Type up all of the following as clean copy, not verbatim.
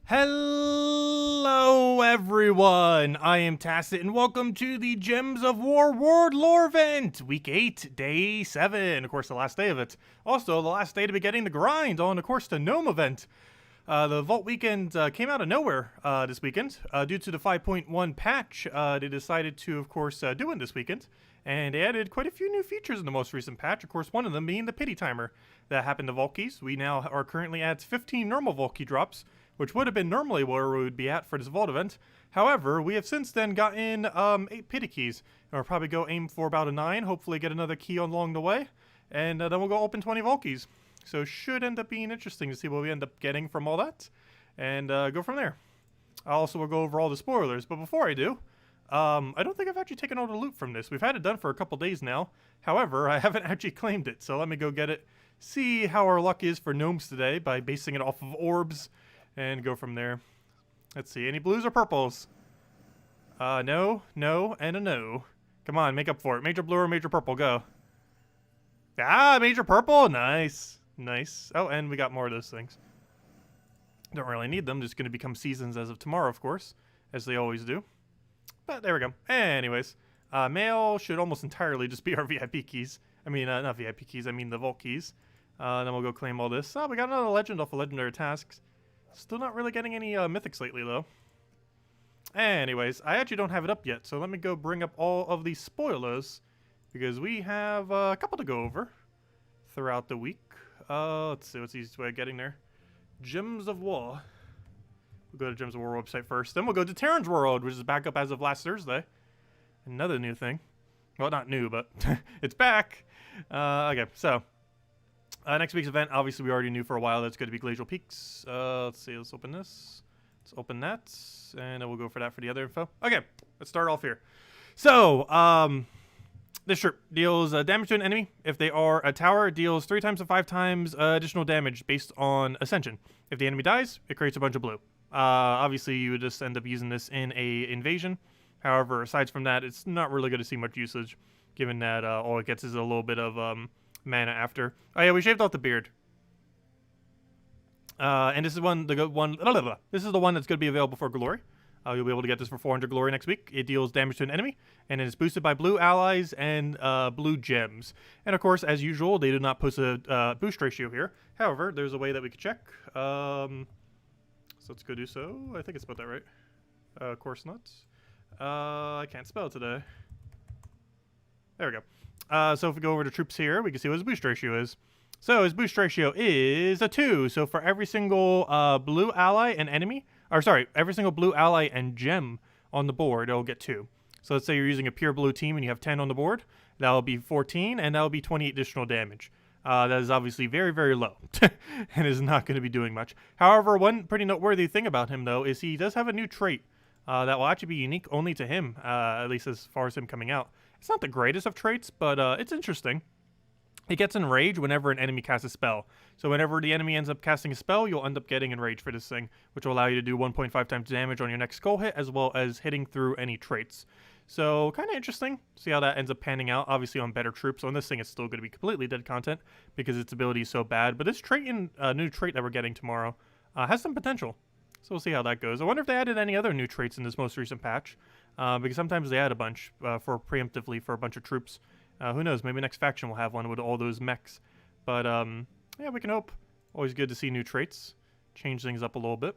Hello everyone, I am Tacet and welcome to the Gems of War World lore event, week 8, day 7, of course the last day of it. Also the last day to be getting the grind on, of course, the Gnome event. The Vault weekend came out of nowhere this weekend. Due to the 5.1 patch, they decided to, of course, do it this weekend. And they added quite a few new features in the most recent patch, of course one of them being the pity timer that happened to Vault keys. We now are currently at 15 normal Vault key drops, which would have been normally where we would be at for this Vault event. However, we have since then gotten 8 pity keys. And we'll probably go aim for about a 9, hopefully get another key along the way. And then we'll go open 20 Vault keys. So should end up being interesting to see what we end up getting from all that. And go from there. I also will go over all the spoilers, but before I do, I don't think I've actually taken all the loot from this. We've had it done for a couple days now. However, I haven't actually claimed it, so let me go get it. See how our luck is for gnomes today by basing it off of orbs. And go from there. Let's see, any blues or purples? No, and a no. Come on, make up for it. Major blue or major purple, go. Ah, major purple, nice. Nice. Oh, and we got more of those things. Don't really need them, just going to become seasons as of tomorrow, of course. As they always do. But there we go. Anyways, mail should almost entirely just be our VIP keys. I mean, not VIP keys, I mean the Vault keys. Then we'll go claim all this. Oh, we got another legend off of legendary tasks. Still not really getting any mythics lately, though. Anyways, I actually don't have it up yet, so let me go bring up all of these spoilers, because we have a couple to go over throughout the week. Let's see, what's the easiest way of getting there? Gems of War. We'll go to Gems of War website first. Then we'll go to Terran's World, which is back up as of last Thursday. Another new thing. Well, not new, but it's back. Okay, so next week's event, obviously we already knew for a while that's going to be Glacial Peaks. Let's see, let's open this. Let's open that, and then we'll go for that for the other info. Okay, let's start off here. So, this shirt deals damage to an enemy. If they are a tower, it deals 3 times to 5 times additional damage based on Ascension. If the enemy dies, it creates a bunch of blue. Obviously, you would just end up using this in a invasion. However, aside from that, it's not really going to see much usage, given that all it gets is a little bit of mana after. Oh yeah, we shaved off the beard. And this is this is the one that's going to be available for glory. You'll be able to get this for 400 glory next week. It deals damage to an enemy, and it is boosted by blue allies and blue gems. And of course, as usual, they do not post a boost ratio here. However, there's a way that we could check. So let's go do so. I think it's about that right. Of course not. I can't spell today. There we go. So if we go over to troops here, we can see what his boost ratio is. So his boost ratio is a 2. So for every single blue ally and enemy, or sorry, every single blue ally and gem on the board, it'll get 2. So let's say you're using a pure blue team and you have 10 on the board, that'll be 14, and that'll be 28 additional damage. That is obviously very, very low, and is not going to be doing much. However, one pretty noteworthy thing about him, though, is he does have a new trait that will actually be unique only to him, at least as far as him coming out. It's not the greatest of traits, but it's interesting. It gets enraged whenever an enemy casts a spell. So whenever the enemy ends up casting a spell, you'll end up getting enraged for this thing, which will allow you to do 1.5 times damage on your next skull hit, as well as hitting through any traits. So kind of interesting. See how that ends up panning out. Obviously on better troops. On this thing, it's still going to be completely dead content because its ability is so bad. But this trait, new trait that we're getting tomorrow, has some potential. So we'll see how that goes. I wonder if they added any other new traits in this most recent patch, because sometimes they add a bunch for preemptively for a bunch of troops. Who knows? Maybe next faction will have one with all those mechs. But yeah, we can hope. Always good to see new traits. Change things up a little bit.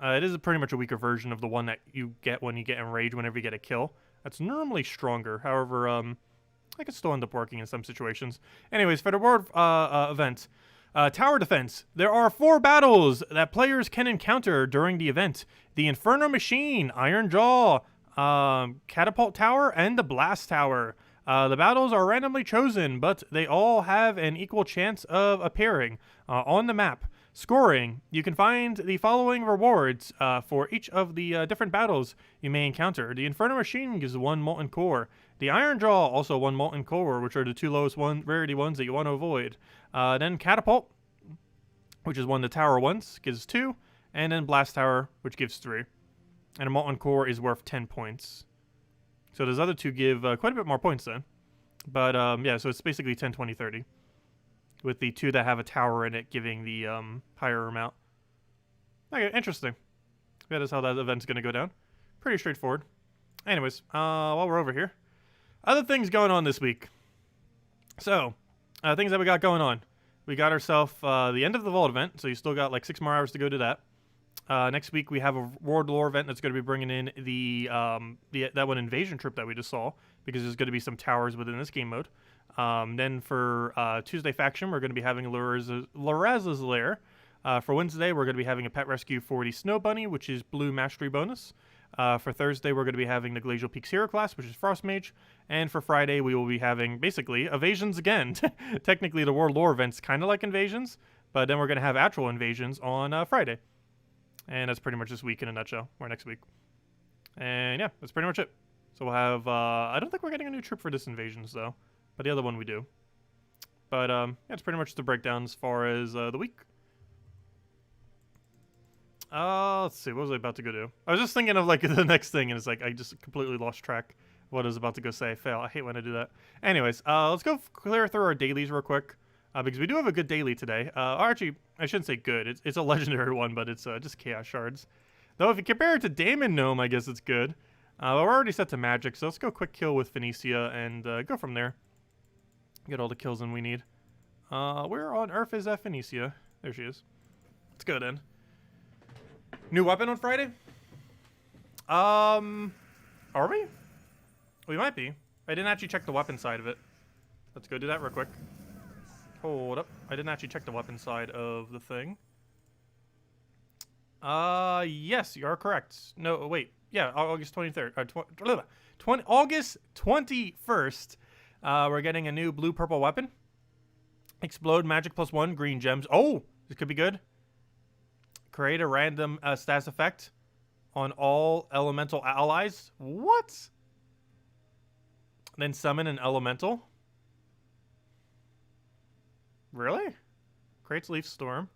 It is pretty much a weaker version of the one that you get when you get enraged whenever you get a kill. That's normally stronger. However, I could still end up working in some situations. Anyways, for the world event. Tower defense. There are 4 battles that players can encounter during the event. The Inferno Machine, Iron Jaw, Catapult Tower, and the Blast Tower. The battles are randomly chosen, but they all have an equal chance of appearing on the map. Scoring. You can find the following rewards for each of the different battles you may encounter. The Inferno Machine gives 1 Molten Core. The Iron Jaw, also 1 Molten Core, which are the 2 lowest rarity ones that you want to avoid. Then Catapult, which is one of the tower ones, gives 2. And then Blast Tower, which gives 3. And a Molten Core is worth 10 points. So those other 2 give quite a bit more points then. But yeah, so it's basically 10, 20, 30. With the 2 that have a tower in it giving the higher amount. Okay, interesting. That is how that event's going to go down. Pretty straightforward. Anyways, while we're over here, other things going on this week. So, things that we got going on. We got ourselves the end of the Vault event, so you still got like 6 more hours to go to that. Next week we have a World Lore event that's going to be bringing in that one invasion trip that we just saw, because there's going to be some towers within this game mode. Then for Tuesday Faction, we're going to be having Loraz's Lair. For Wednesday, we're going to be having a pet rescue for the Snow Bunny, which is blue mastery bonus. For Thursday, we're going to be having the Glacial Peaks Hero class, which is Frost Mage. And for Friday, we will be having, basically, evasions again. Technically, the World Lore event's kind of like invasions, but then we're going to have actual invasions on Friday. And that's pretty much this week in a nutshell, or next week. And yeah, that's pretty much it. So we'll have, I don't think we're getting a new trip for this invasions, though. But the other one we do. But yeah, it's pretty much the breakdown as far as the week. Let's see, what was I about to go do? I was just thinking of like the next thing, and it's like I just completely lost track of what I was about to go say. Fail. I hate when I do that. Anyways, let's go clear through our dailies real quick, because we do have a good daily today. Or actually, I shouldn't say good. It's a legendary one, but it's just chaos shards. Though if you compare it to Damon Gnome, I guess it's good. We're already set to magic, so let's go quick kill with Phoenicia and go from there. Get all the kills in we need. Where on earth is that Phoenicia? There she is. Let's go then. New weapon on Friday? Are we? We might be. I didn't actually check the weapon side of it. Let's go do that real quick. Hold up. I didn't actually check the weapon side of the thing. Yes, you are correct. No, wait. Yeah, August 23rd. August 21st. We're getting a new blue-purple weapon. Explode magic +1, green gems. Oh, this could be good. Create a random stats effect on all elemental allies. What? Then summon an elemental. Really? Creates leaf storm.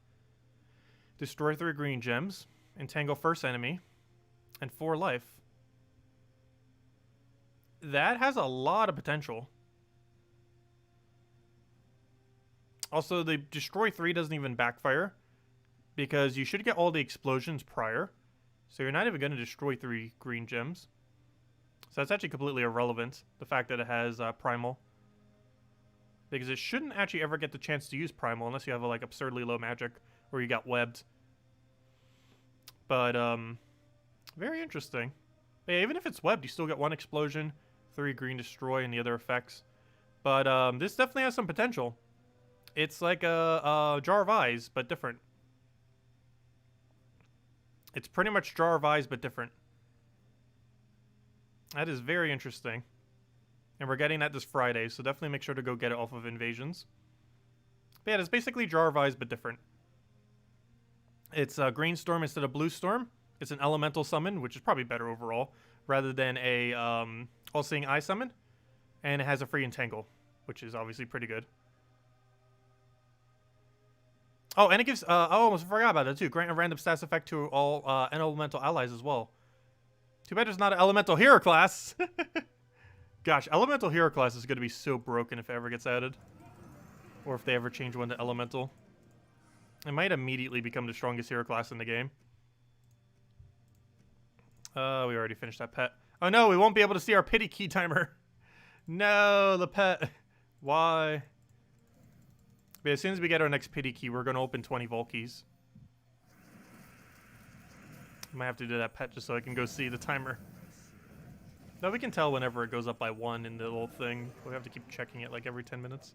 Destroy 3 green gems. Entangle first enemy. And 4 life. That has a lot of potential. Also, the destroy 3 doesn't even backfire, because you should get all the explosions prior. So you're not even going to destroy 3 green gems. So that's actually completely irrelevant, the fact that it has primal. Because it shouldn't actually ever get the chance to use primal unless you have a like absurdly low magic or you got webbed. But very interesting. But yeah, even if it's webbed, you still get 1 explosion, 3 green destroy, and the other effects. But this definitely has some potential. It's like a Jar of Eyes, but different. It's pretty much Jar of Eyes, but different. That is very interesting. And we're getting that this Friday, so definitely make sure to go get it off of Invasions. But yeah, it's basically Jar of Eyes, but different. It's Green Storm instead of Blue Storm. It's an elemental summon, which is probably better overall, rather than a All-Seeing Eye summon. And it has a free Entangle, which is obviously pretty good. Oh, and it gives, I almost forgot about that too. Grant a random stats effect to all elemental allies as well. Too bad it's not an elemental hero class. Gosh, elemental hero class is going to be so broken if it ever gets added. Or if they ever change one to elemental. It might immediately become the strongest hero class in the game. We already finished that pet. Oh no, we won't be able to see our pity key timer. No, the pet. Why? But as soon as we get our next pity key, we're going to open 20 Vault keys. I might have to do that pet just so I can go see the timer. No, we can tell whenever it goes up by 1 in the little thing. We have to keep checking it like every 10 minutes.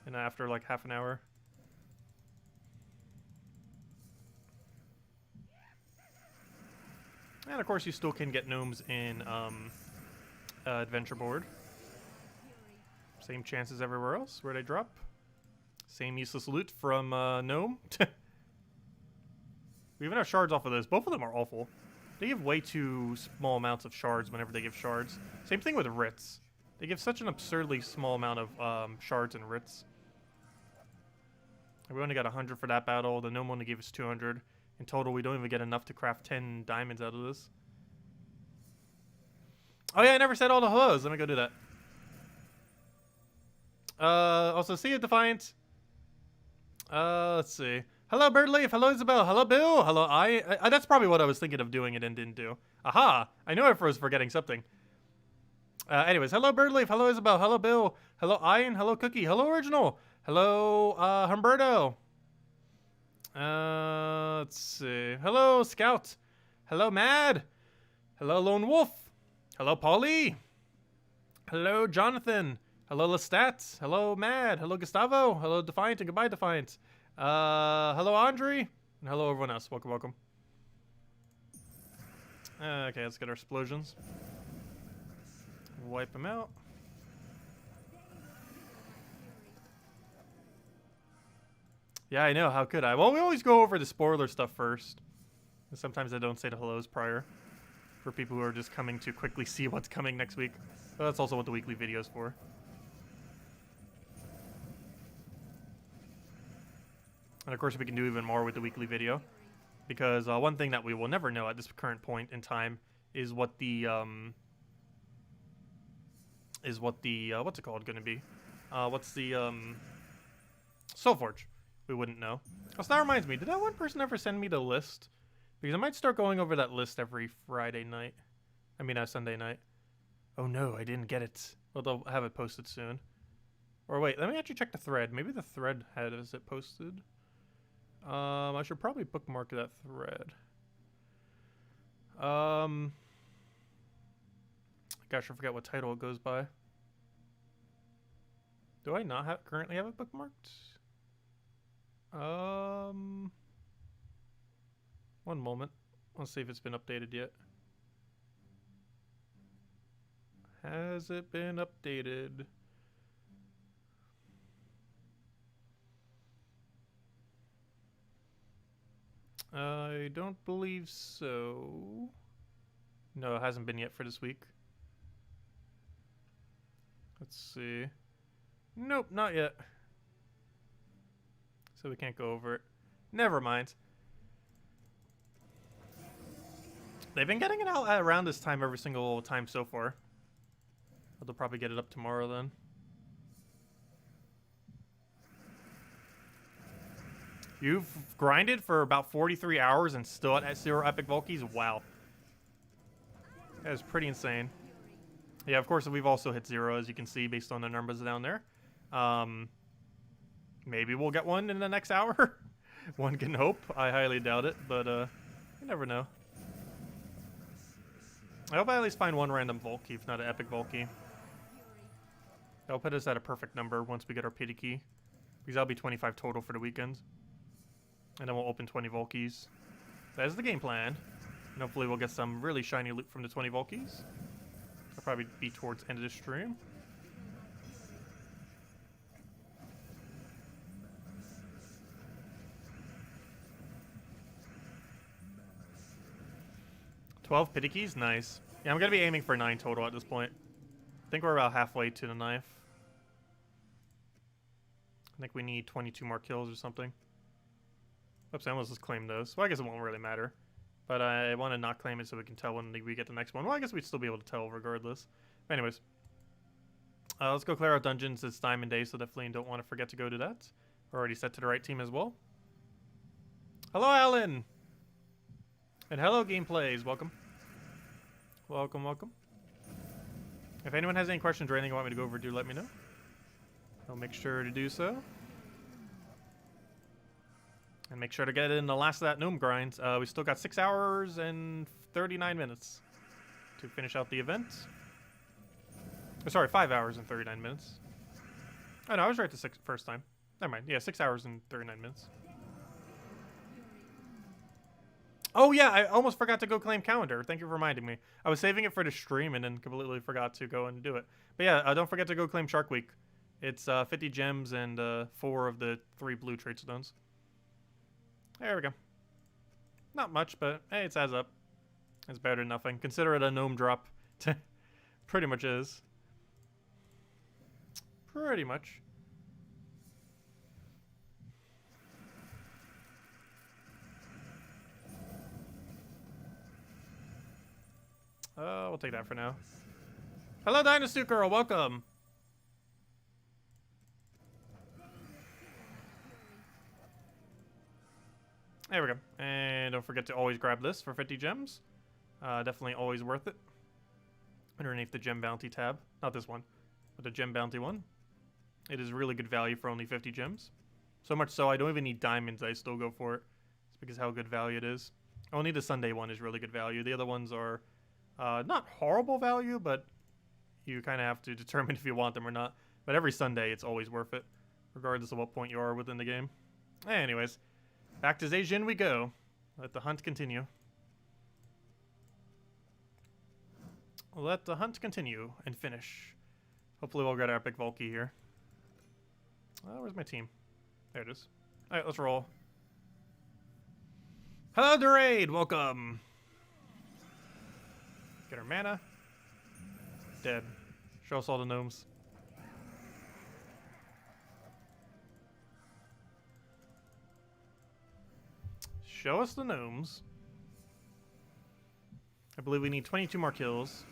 And after like half an hour. And of course you still can get gnomes in Adventure Board. Same chances everywhere else. Where'd I drop? Same useless loot from Gnome. We even have shards off of this. Both of them are awful. They give way too small amounts of shards whenever they give shards. Same thing with Writs. They give such an absurdly small amount of shards and Writs. We only got 100 for that battle. The Gnome only gave us 200. In total, we don't even get enough to craft 10 diamonds out of this. Oh yeah, I never said all the hellos. Let me go do that. Also, see you, Defiant. Let's see. Hello, Birdleaf. Hello, Isabel. Hello, Bill. Hello, that's probably what I was thinking of doing it and didn't do. Aha! I knew I was forgetting something. Anyways, hello, Birdleaf. Hello, Isabel. Hello, Bill. Hello, Ian. Hello, Cookie. Hello, Original. Hello, Humberto. Let's see. Hello, Scout. Hello, Mad. Hello, Lone Wolf. Hello, Paulie. Hello, Jonathan. Hello, Lestat. Hello, Mad. Hello, Gustavo. Hello, Defiant, and goodbye, Defiant. Hello, Andre. And hello, everyone else. Welcome, welcome. Okay, let's get our explosions. Wipe them out. Yeah, I know. How could I? Well, we always go over the spoiler stuff first. And sometimes I don't say the hellos prior. For people who are just coming to quickly see what's coming next week. But that's also what the weekly video is for. And of course, we can do even more with the weekly video. Because one thing that we will never know at this current point in time is what the, what's it called gonna be? What's the, Soulforge. We wouldn't know. Oh, so that reminds me, did that one person ever send me the list? Because I might start going over that list every Friday night. I mean, Sunday night. Oh no, I didn't get it. Well, they'll have it posted soon. Or wait, let me actually check the thread. Maybe the thread has it posted. I should probably bookmark that thread. Gosh, I forget what title it goes by. Do I not currently have it bookmarked? One moment. Let's see if it's been updated yet. Has it been updated? I don't believe so. No, it hasn't been yet for this week. Let's see. Nope, not yet. So we can't go over it. Never mind. They've been getting it out at around this time every single time so far. But they'll probably get it up tomorrow then. You've grinded for about 43 hours and still at 0 epic Volkies? Wow. That is pretty insane. Yeah, of course, we've also hit 0, as you can see, based on the numbers down there. Maybe we'll get one in the next hour. One can hope. I highly doubt it, but you never know. I hope I at least find one random Volky, if not an epic Volky. That'll put us at a perfect number once we get our pity key. Because that'll be 25 total for the weekend. And then we'll open 20 Volkies. That is the game plan. And hopefully we'll get some really shiny loot from the 20 Volkies. That'll probably be towards the end of the stream. $12 pity keys? Nice. Yeah, I'm going to be aiming for 9 total at this point. I think we're about halfway to the knife. I think we need 22 more kills or something. Oops, I almost just claimed those. Well, I guess it won't really matter. But I want to not claim it so we can tell when we get the next one. Well, I guess we'd still be able to tell regardless. But anyways. Let's go clear out dungeons. It's Diamond Day, so definitely don't want to forget to go do that. We're already set to the right team as well. Hello, Alan! And hello, Gameplays. Welcome. Welcome, welcome. If anyone has any questions or anything you want me to go over, do let me know. I'll make sure to do so. And make sure to get in the last of that Gnome grind. We still got 6 hours and 39 minutes to finish out the event. Oh, sorry, 5 hours and 39 minutes. Oh, no, I was right the first time. Never mind. Yeah, 6 hours and 39 minutes. Oh, yeah, I almost forgot to go claim calendar. Thank you for reminding me. I was saving it for the stream and then completely forgot to go and do it. But yeah, don't forget to go claim Shark Week. It's 50 gems and 4 of the 3 blue trade stones. There we go. Not much, but hey, it adds up. It's better than nothing. Consider it a gnome drop. Pretty much is. Pretty much. We'll take that for now. Hello, Dynasty Girl. Welcome. There we go. And don't forget to always grab this for 50 gems. Definitely always worth it. Underneath the gem bounty tab. Not this one, but the gem bounty one. It is really good value for only 50 gems. So much so I don't even need diamonds. I still go for it. It's because how good value it is. Only the Sunday one is really good value. The other ones are not horrible value, but you kind of have to determine if you want them or not. But every Sunday, it's always worth it, regardless of what point you are within the game. Anyways, back to Zhejian we go. Let the hunt continue. Let the hunt continue and finish. Hopefully we'll get our epic Valky here. Where's my team? There it is. Alright, let's roll. Hello, Durade! Welcome! Get our mana. Dead. Show us all the gnomes. Show us the gnomes. I believe we need 22 more kills.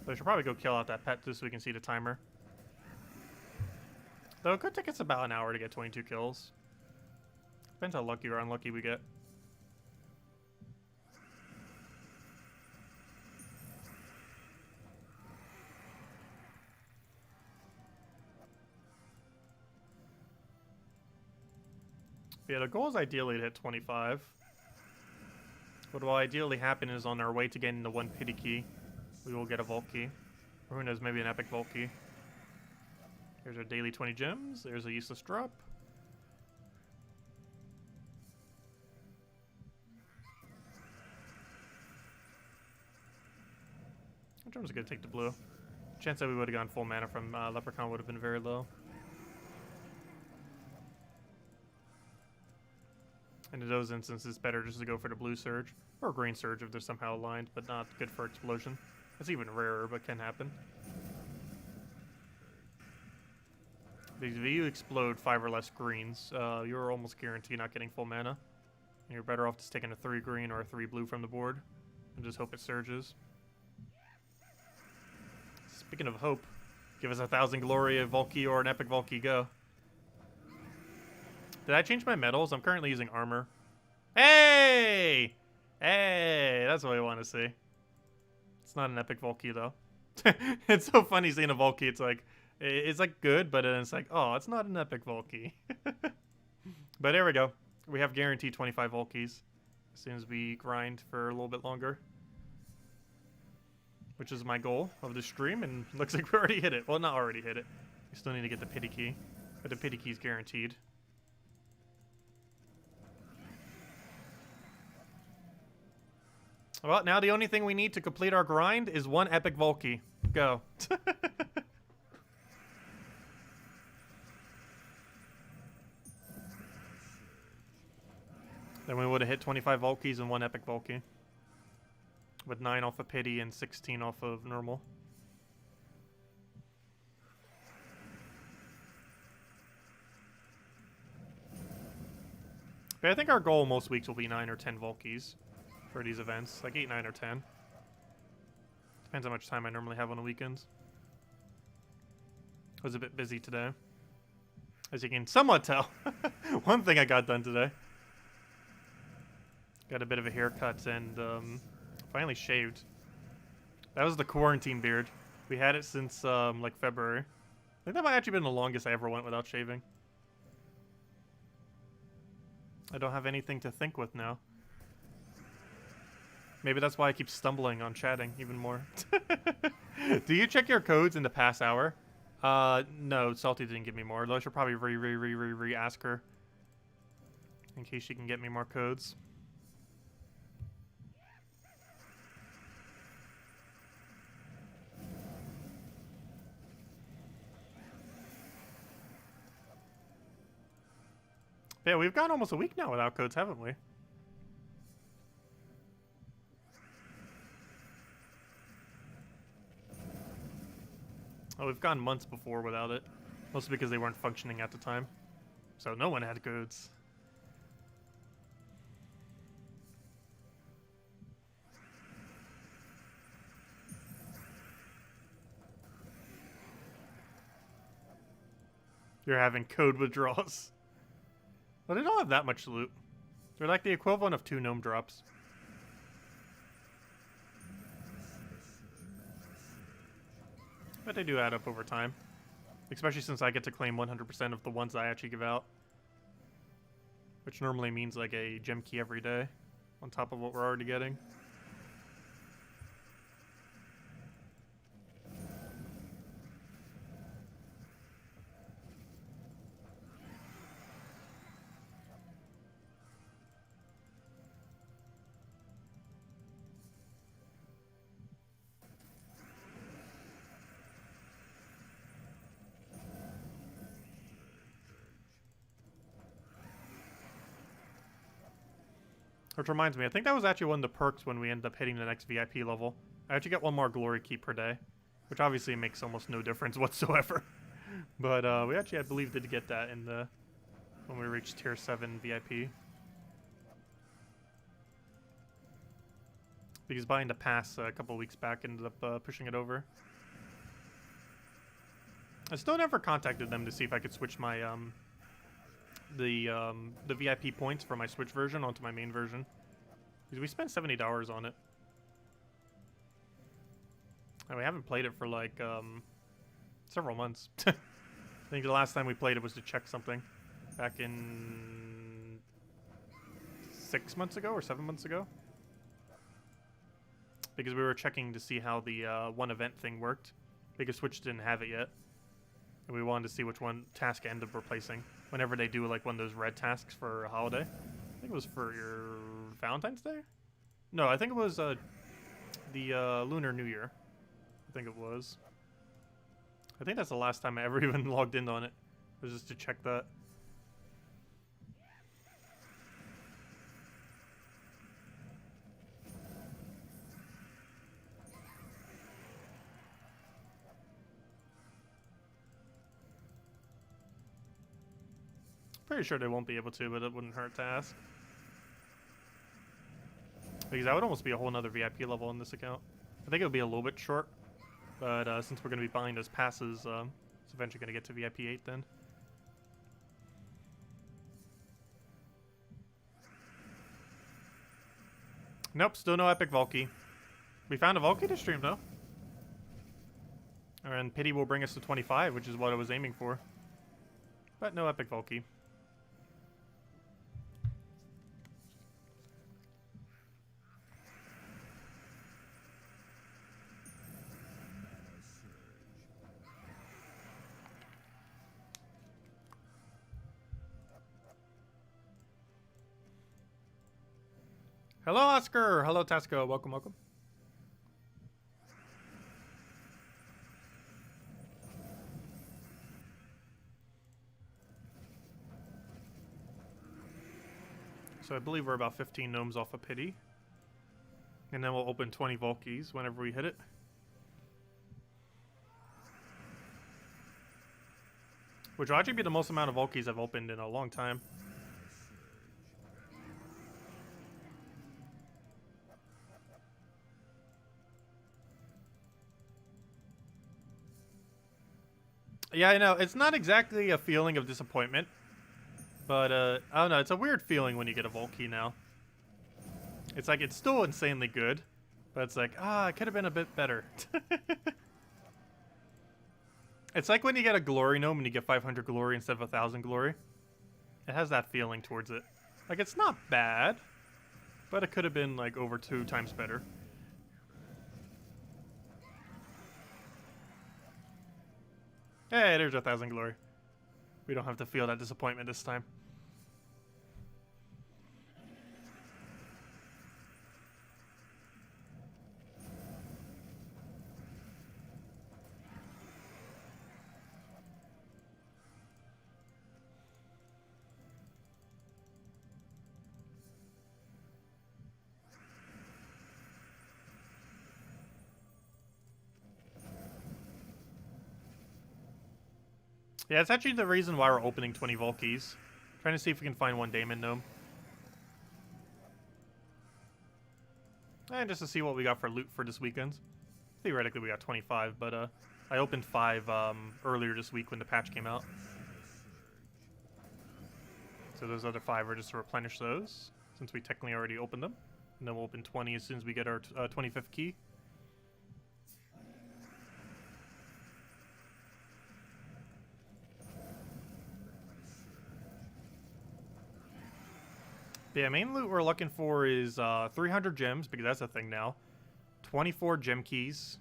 So I should probably go kill out that pet just so we can see the timer. Though it could take us about an hour to get 22 kills. Depends how lucky or unlucky we get. Yeah, the goal is ideally to hit 25. What will ideally happen is on our way to getting the one pity key, we will get a vault key. Or who knows, maybe an epic vault key. Here's our daily 20 gems. There's a useless drop. Which one's gonna take the blue? Chance that we would have gone full mana from Leprechaun would have been very low. And in those instances, it's better just to go for the blue surge. Or green surge if they're somehow aligned, but not good for explosion. It's even rarer, but can happen. Because if you explode 5 or less greens, you're almost guaranteed not getting full mana. And you're better off just taking a 3 green or a 3 blue from the board. And just hope it surges. Speaking of hope, give us 1,000 glory, a Valky, or an epic Valky, go. Did I change my metals? I'm currently using armor. Hey! Hey! That's what I want to see. It's not an epic Valky, though. It's so funny seeing a Valky. It's like good, but then it's like, oh, it's not an epic Valky. But there we go. We have guaranteed 25 Valkys as soon as we grind for a little bit longer. Which is my goal of the stream, and looks like we already hit it. Well, not already hit it. We still need to get the pity key, but the pity key is guaranteed. Well, now the only thing we need to complete our grind is one epic Valky. Go. Then we would have hit 25 Valkys and one epic Valky. With 9 off of pity and 16 off of normal. But I think our goal most weeks will be 9 or 10 Valkys for these events. Like 8, 9, or 10. Depends how much time I normally have on the weekends. I was a bit busy today. As you can somewhat tell. One thing I got done today. Got a bit of a haircut and finally shaved. That was the quarantine beard. We had it since like February. I think that might actually been the longest I ever went without shaving. I don't have anything to think with now. Maybe that's why I keep stumbling on chatting even more. Do you check your codes in the past hour? No, Salty didn't give me more. Though I should probably re-ask her. In case she can get me more codes. Yeah, we've gone almost a week now without codes, haven't we? Oh, we've gone months before without it. Mostly because they weren't functioning at the time. So no one had codes. You're having code withdrawals. Well, they don't have that much loot. They're like the equivalent of 2 gnome drops. But they do add up over time. Especially since I get to claim 100% of the ones I actually give out. Which normally means like a gem key every day. On top of what we're already getting. Which reminds me, I think that was actually one of the perks when we end up hitting the next VIP level. I actually get 1 more glory key per day, which obviously makes almost no difference whatsoever. But we actually, I believe, did get that in the when we reached tier 7 VIP. Because buying the pass a couple weeks back ended up pushing it over. I still never contacted them to see if I could switch my the VIP points for my Switch version onto my main version. Because we spent $70 on it. And we haven't played it for like several months. I think the last time we played it was to check something back in 6 months ago or 7 months ago. Because we were checking to see how the one event thing worked. Because Switch didn't have it yet. And we wanted to see which one task I ended up replacing. Whenever they do like one of those red tasks for a holiday. I think it was for your Valentine's Day? No, I think it was the Lunar New Year. I think it was. I think that's the last time I ever even logged in on it. It was just to check that. Pretty sure they won't be able to, but it wouldn't hurt to ask. Because that would almost be a whole nother VIP level in this account. I think it would be a little bit short, but since we're going to be buying those passes, it's eventually going to get to VIP 8 then. Nope, still no epic Valky. We found a Valky to stream though. And pity will bring us to 25, which is what I was aiming for. But no epic Valky. Hello, Oscar. Hello, Tasco. Welcome, welcome. So I believe we're about 15 gnomes off a pity. And then we'll open 20 Valkies whenever we hit it. Which will actually be the most amount of Valkies I've opened in a long time. Yeah, I know. It's not exactly a feeling of disappointment. But, I don't know. It's a weird feeling when you get a Valky now. It's like, it's still insanely good. But it's like, it could have been a bit better. It's like when you get a Glory Gnome and you get 500 Glory instead of 1,000 Glory. It has that feeling towards it. Like, it's not bad. But it could have been, like, over 2 times better. Hey, there's 1,000 Glory. We don't have to feel that disappointment this time. Yeah, it's actually the reason why we're opening 20 Valkies. Trying to see if we can find one Daemon Gnome. And just to see what we got for loot for this weekend. Theoretically, we got 25, but I opened 5 earlier this week when the patch came out. So those other 5 are just to replenish those, since we technically already opened them. And then we'll open 20 as soon as we get our 25th key. Yeah, main loot we're looking for is 300 gems, because that's a thing now. 24 gem keys.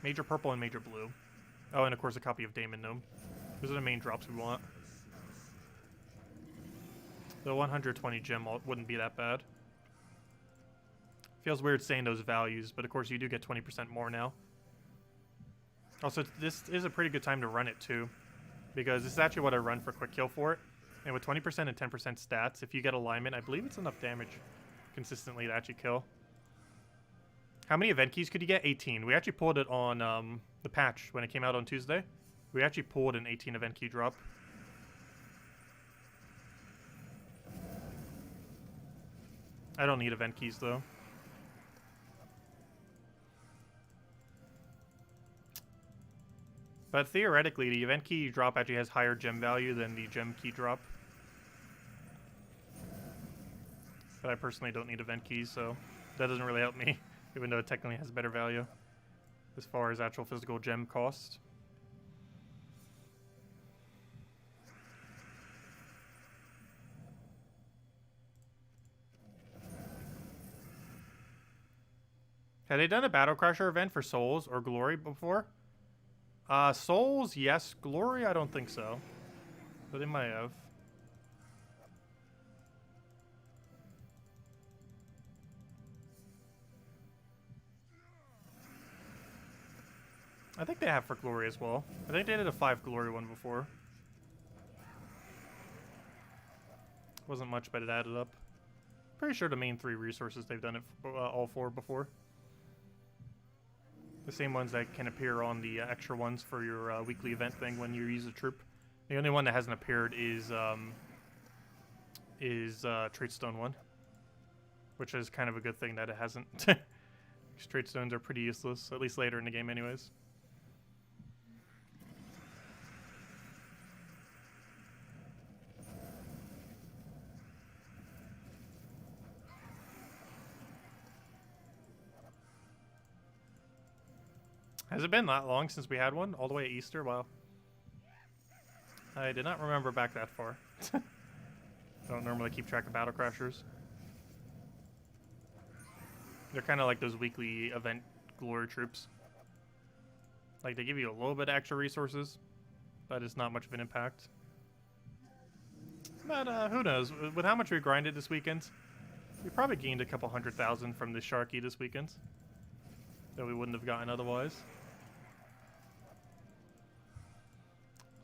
Major purple and major blue. Oh, and of course a copy of Damon Gnome. Those are the main drops we want. The 120 gem wouldn't be that bad. Feels weird saying those values, but of course you do get 20% more now. Also, this is a pretty good time to run it too, because this is actually what I run for quick kill for it. And with 20% and 10% stats, if you get alignment, I believe it's enough damage consistently to actually kill. How many event keys could you get? 18. We actually pulled it on the patch when it came out on Tuesday. We actually pulled an 18 event key drop. I don't need event keys though. But theoretically, the event key drop actually has higher gem value than the gem key drop. But I personally don't need event keys, so that doesn't really help me, even though it technically has better value as far as actual physical gem cost. Had they done a Battle Crasher event for Souls or Glory before? Souls, yes. Glory, I don't think so. But they might have. I think they have for Glory as well. I think they did a 5 Glory one before. Wasn't much, but it added up. Pretty sure the main 3 resources they've done it for, all 4 before. The same ones that can appear on the extra ones for your weekly event thing when you use a troop. The only one that hasn't appeared is Trait Stone one, which is kind of a good thing that it hasn't. Trait Stones are pretty useless, at least later in the game anyways. Has it been that long since we had one? All the way at Easter? Wow. I did not remember back that far. I don't normally keep track of Battle Crashers. They're kind of like those weekly event glory troops. Like, they give you a little bit of extra resources, but it's not much of an impact. But who knows? With how much we grinded this weekend, we probably gained a couple 100,000 from this Sharky this weekend that we wouldn't have gotten otherwise.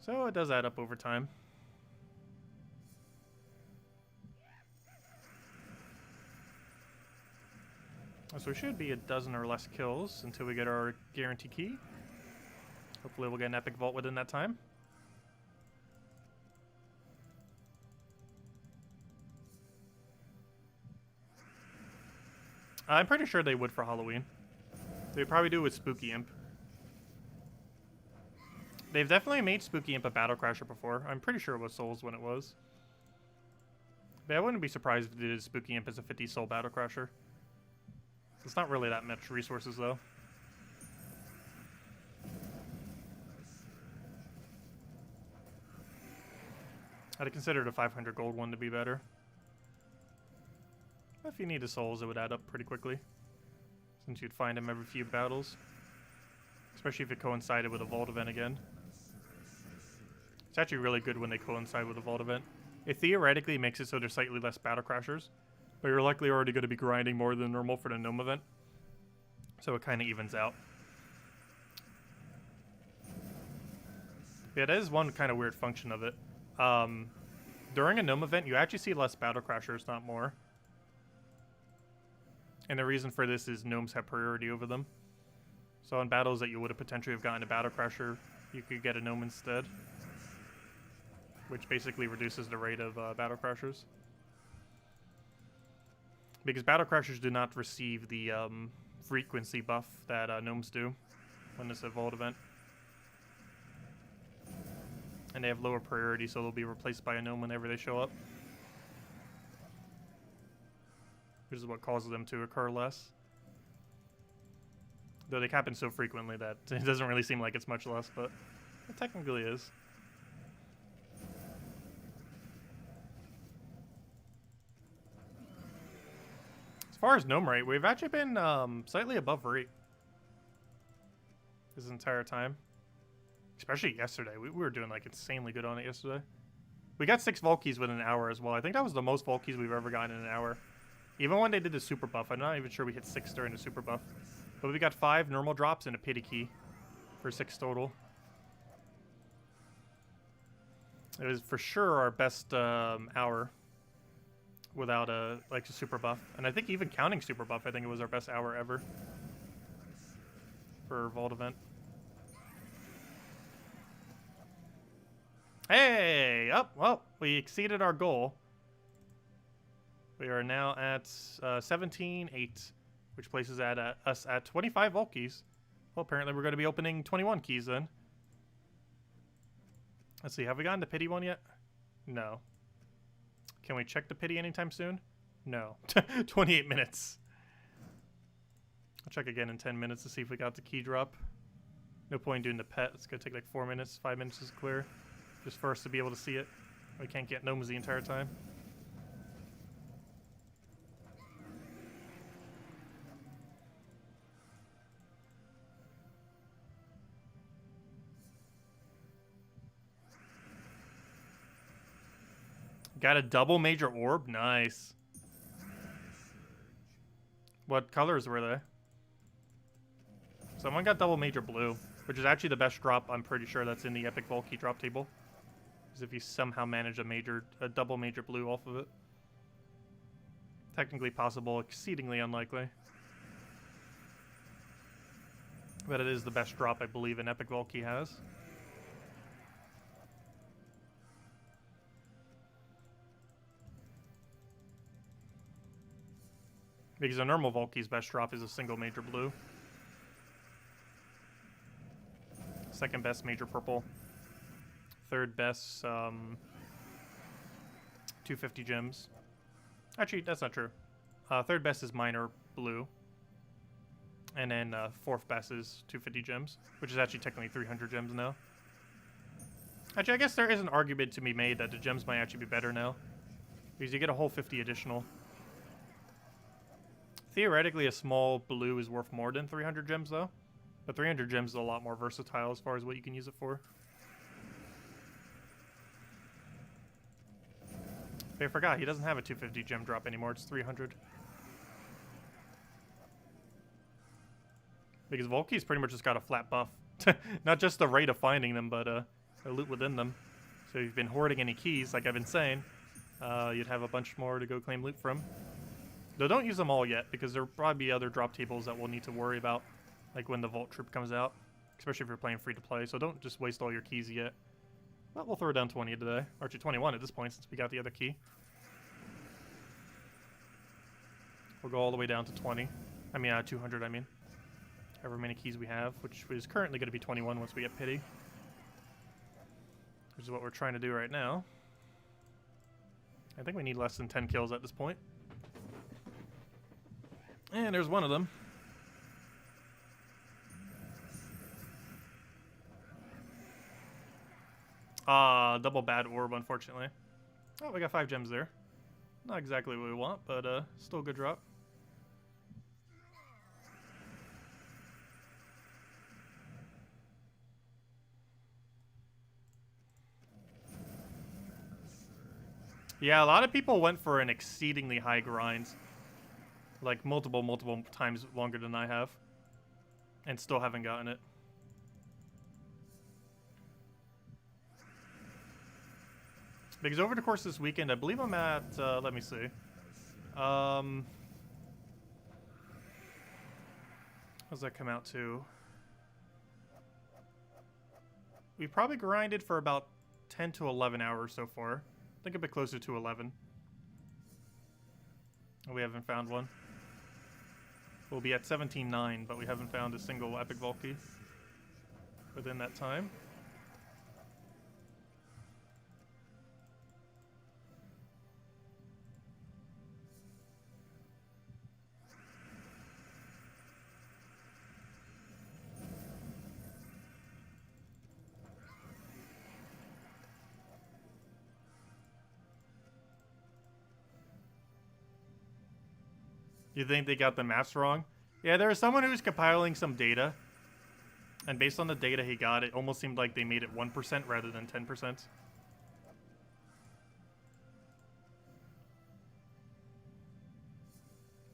So it does add up over time. So it should be a dozen or less kills until we get our guarantee key. Hopefully we'll get an epic vault within that time. I'm pretty sure they would for Halloween. They'd probably do it with Spooky Imp. They've definitely made Spooky Imp a Battle Crasher before. I'm pretty sure it was Souls when it was. But I wouldn't be surprised if they did Spooky Imp as a 50 Soul Battle Crasher. It's not really that much resources though. I'd consider the 500 gold one to be better. If you need the souls, it would add up pretty quickly, since you'd find them every few battles. Especially if it coincided with a vault event again. It's actually really good when they coincide with a vault event. It theoretically makes it so there's slightly less Battle Crashers, but you're likely already going to be grinding more than normal for the Gnome event. So it kind of evens out. Yeah, that is one kind of weird function of it. During a Gnome event, you actually see less Battle Crashers, not more. And the reason for this is Gnomes have priority over them. So in battles that you would have potentially have gotten a Battle Crasher, you could get a Gnome instead. Which basically reduces the rate of Battle Crashers. Because Battle Crashers do not receive the frequency buff that Gnomes do when it's a vault event. And they have lower priority, so they'll be replaced by a gnome whenever they show up. Which is what causes them to occur less. Though they happen so frequently that it doesn't really seem like it's much less, but it technically is. As far as gnome rate, we've actually been slightly above rate this entire time. Especially yesterday. We were doing like insanely good on it yesterday. We got 6 Volkeys within an hour as well. I think that was the most Volkeys we've ever gotten in an hour. Even when they did the super buff, I'm not even sure we hit 6 during the super buff. But we got 5 normal drops and a pity key for 6 total. It was for sure our best hour without a super buff. And I think even counting super buff, I think it was our best hour ever for Vault event. Hey! Oh, well, we exceeded our goal. We are now at 17-8, which places us at 25 vault keys. Well, apparently we're going to be opening 21 keys then. Let's see, have we gotten the pity one yet? No. Can we check the pity anytime soon? No. 28 minutes. I'll check again in 10 minutes to see if we got the key drop. No point doing the pet. It's going to take like 4 minutes. 5 minutes is clear. Just for us to be able to see it. We can't get gnomes the entire time. Got a double major orb? Nice. What colors were they? Someone got double major blue, which is actually the best drop, I'm pretty sure, that's in the Epic Vault Key drop table. Because if you somehow manage a double major blue off of it. Technically possible, exceedingly unlikely. But it is the best drop, I believe, an Epic Vault Key has. Because a normal Vault Key's best drop is a single major blue. Second best major purple. Third best 250 gems. Actually, that's not true. Third best is minor blue. And then fourth best is 250 gems, which is actually technically 300 gems now. Actually, I guess there is an argument to be made that the gems might actually be better now. Because you get a whole 50 additional. Theoretically, a small blue is worth more than 300 gems, though. But 300 gems is a lot more versatile as far as what you can use it for. I forgot, he doesn't have a 250 gem drop anymore, it's 300. Because Volkey's pretty much just got a flat buff. Not just the rate of finding them, but the loot within them. So if you've been hoarding any keys, like I've been saying, you'd have a bunch more to go claim loot from. Though don't use them all yet, because there'll probably be other drop tables that we'll need to worry about, like when the Vault Troop comes out. Especially if you're playing free-to-play, so don't just waste all your keys yet. Well, we'll throw down 20 today. Or actually 21 at this point, since we got the other key. We'll go all the way down to 20. I mean, 200, I mean. However many keys we have, which is currently going to be 21 once we get pity. Which is what we're trying to do right now. I think we need less than 10 kills at this point. And there's one of them. Double bad orb, unfortunately. Oh, we got 5 gems there. Not exactly what we want, but still a good drop. Yeah, a lot of people went for an exceedingly high grind. Like multiple times longer than I have. And still haven't gotten it. Because over the course of this weekend, I believe I'm at, let me see. What does that come out to? We probably grinded for about 10 to 11 hours so far. I think a bit closer to 11. We haven't found one. We'll be at 17.9, but we haven't found a single Epic Vault Key within that time. You think they got the maths wrong? Yeah, there was someone who was compiling some data. And based on the data he got, it almost seemed like they made it 1% rather than 10%.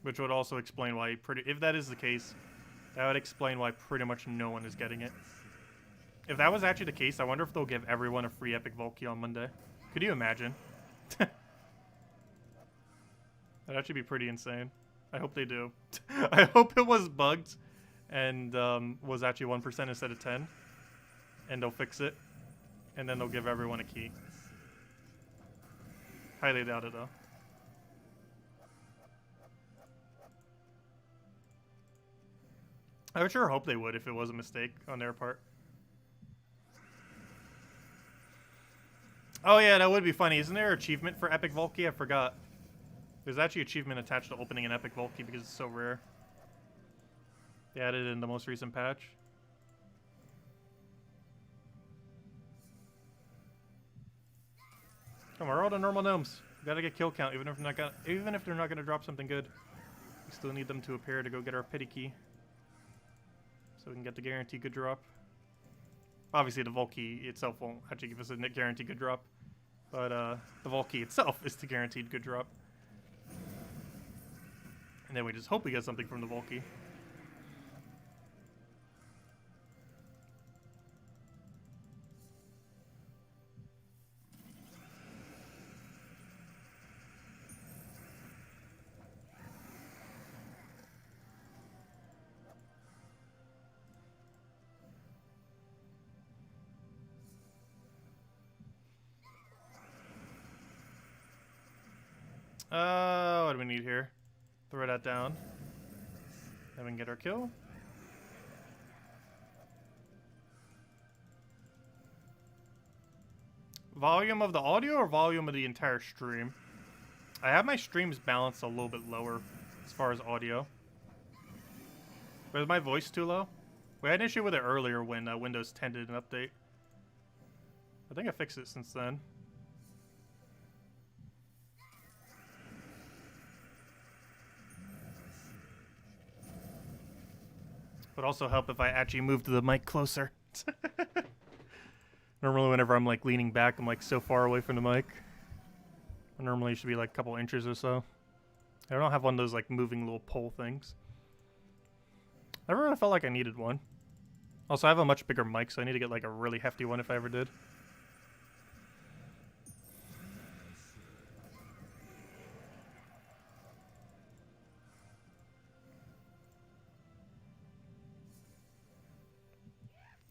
Which would also explain why if that is the case, that would explain why pretty much no one is getting it. If that was actually the case, I wonder if they'll give everyone a free Epic Volkey on Monday. Could you imagine? That'd actually be pretty insane. I hope they do. I hope it was bugged and was actually 1% instead of 10. And they'll fix it. And then they'll give everyone a key. Highly doubt it, though. I would sure hope they would if it was a mistake on their part. Oh yeah, that would be funny. Isn't there an achievement for Epic Volkey? I forgot. There's actually an achievement attached to opening an Epic Volkey because it's so rare. They added it in the most recent patch. Come on, we're all the normal gnomes. We gotta get kill count, even if they're not gonna drop something good. We still need them to appear to go get our pity key. So we can get the guaranteed good drop. Obviously, the Volkey itself won't actually give us a guaranteed good drop. But the Volkey itself is the guaranteed good drop. And then we just hope we get something from the Volkey. What do we need here? Throw that down. Then we can get our kill. Volume of the audio or volume of the entire stream? I have my streams balanced a little bit lower as far as audio. But is my voice too low? We had an issue with it earlier when Windows 10 did an update. I think I fixed it since then. Would also help if I actually moved the mic closer. Normally whenever I'm like leaning back, I'm like so far away from the mic. Normally it should be like a couple inches or so. I don't have one of those like moving little pole things. I never really felt like I needed one. Also, I have a much bigger mic, so I need to get like a really hefty one if I ever did.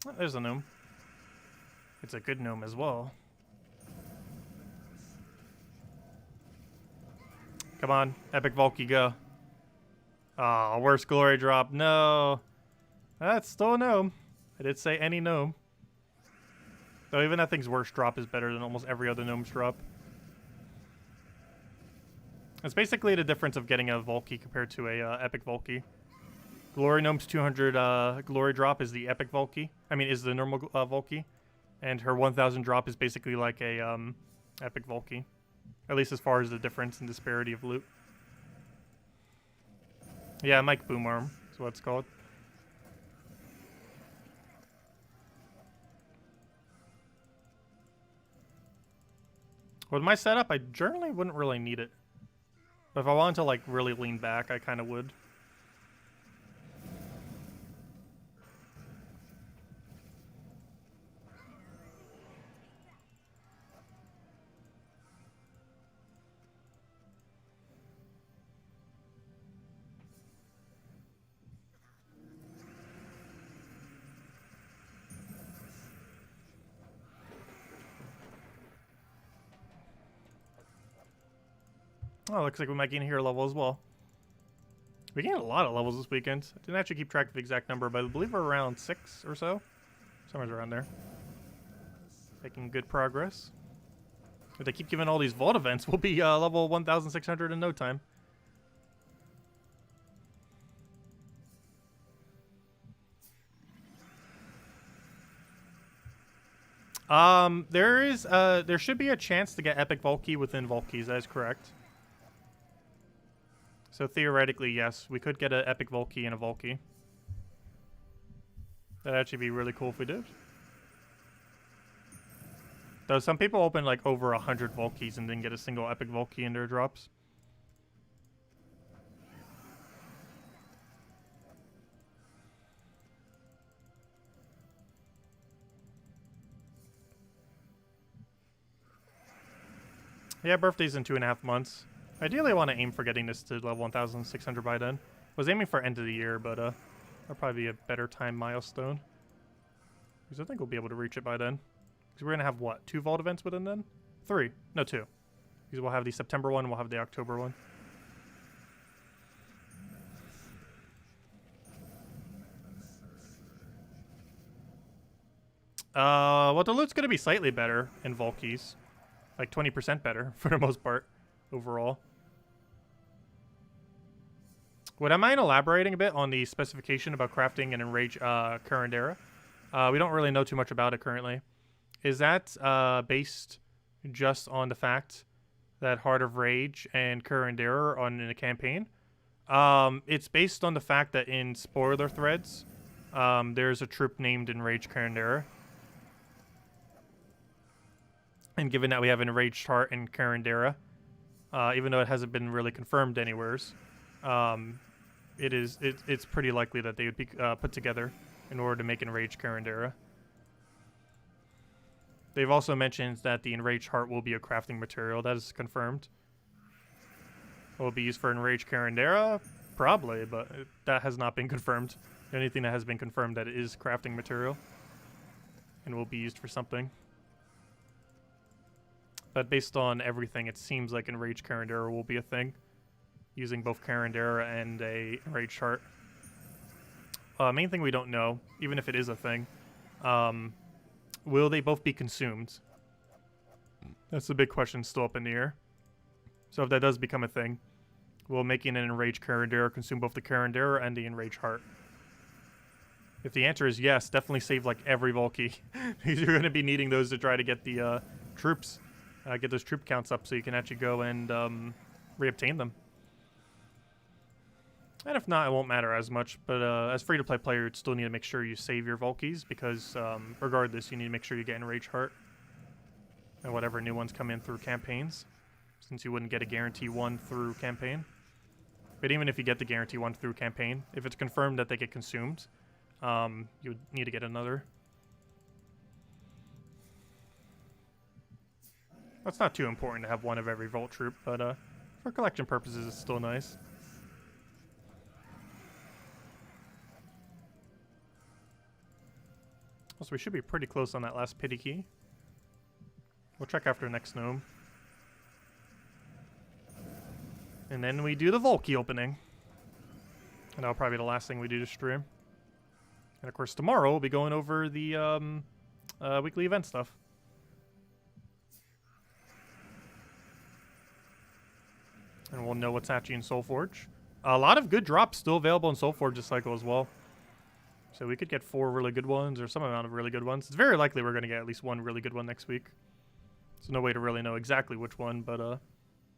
Oh, there's a gnome. It's a good gnome as well. Come on, Epic Volkey, go. Oh, worst glory drop. No. That's still a gnome. I did say any gnome. Though even that thing's worst drop is better than almost every other gnome's drop. It's basically the difference of getting a Volkey compared to a Epic Volkey. Glory Gnome's 200 glory drop is the Epic Volkey. I mean, is the normal Volkey. And her 1000 drop is basically like a Epic Volkey. At least as far as the difference and disparity of loot. Yeah, Mike Boom Arm is what it's called. With my setup, I generally wouldn't really need it. But if I wanted to like really lean back, I kind of would. Oh, looks like we might gain a hero level as well. We gained a lot of levels this weekend. I didn't actually keep track of the exact number, but I believe we're around 6 or so. Somewhere around there. Making good progress. If they keep giving all these vault events, we'll be level 1,600 in no time. There should be a chance to get Epic Volkey within Volkeys, that is correct. So theoretically, yes, we could get an epic Volkey and a Volkey. That'd actually be really cool if we did. Though some people open like over 100 Volkeys and then get a single epic Volkey in their drops. Yeah, birthday's in 2.5 months. Ideally, I want to aim for getting this to level 1,600 by then. Was aiming for end of the year, but that'll probably be a better time milestone. Because I think we'll be able to reach it by then. Because we're going to have, what, 2 Vault events within then? 3. No, 2. Because we'll have the September one, we'll have the October one. Well, the loot's going to be slightly better in Volkeys. Like 20% better for the most part overall. Would I mind elaborating a bit on the specification about crafting and enrage current era? We don't really know too much about it currently. Is that based just on the fact that Heart of Rage and Current Era are in a campaign? It's based on the fact that in spoiler threads, there's a troop named Enraged Current Era. And given that we have Enraged Heart and Current Era, even though it hasn't been really confirmed anywheres, it's pretty likely that they would be put together in order to make Enraged Current Era. They've also mentioned that the Enraged Heart will be a crafting material. That is confirmed. Will it be used for Enraged Current Era? Probably, but that has not been confirmed. The only thing that has been confirmed that it is crafting material and will be used for something. But based on everything, it seems like Enraged Current Era will be a thing, using both Current Era and a Enraged Heart. Main thing we don't know, even if it is a thing, will they both be consumed? That's the big question still up in the air. So if that does become a thing, will making an Enraged Current Era consume both the Current Era and the Enraged Heart? If the answer is yes, definitely save like every Volkey, because you're going to be needing those to try to get the troops. Get those troop counts up so you can actually go and reobtain them. And if not, it won't matter as much. But as free-to-play player, you'd still need to make sure you save your Volkeys because regardless, you need to make sure you get Enraged Heart and whatever new ones come in through campaigns, since you wouldn't get a guarantee one through campaign. But even if you get the guarantee one through campaign, if it's confirmed that they get consumed, you would need to get another. It's not too important to have one of every Vault troop, but for collection purposes, it's still nice. Also, we should be pretty close on that last pity key. We'll check after next Gnome. And then we do the Volkey opening. And that'll probably be the last thing we do to stream. And of course, tomorrow we'll be going over the weekly event stuff. And we'll know what's actually in Soulforge. A lot of good drops still available in Soulforge this cycle as well. So we could get 4 really good ones or some amount of really good ones. It's very likely we're going to get at least 1 really good one next week. There's no way to really know exactly which one, but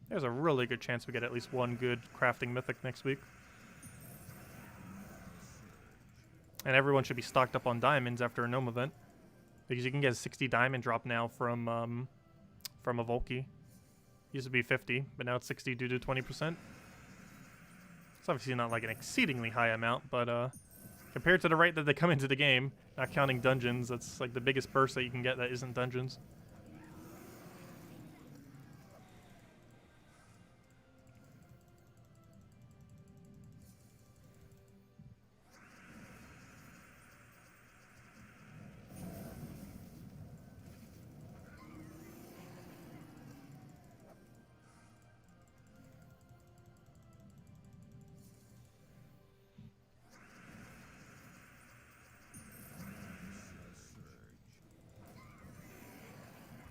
there's a really good chance we get at least 1 good crafting mythic next week. And everyone should be stocked up on diamonds after a Gnome event. Because you can get a 60 diamond drop now from a Volkey. Used to be 50, but now it's 60 due to 20%. It's obviously not like an exceedingly high amount, but compared to the rate that they come into the game, not counting dungeons, that's like the biggest burst that you can get that isn't dungeons.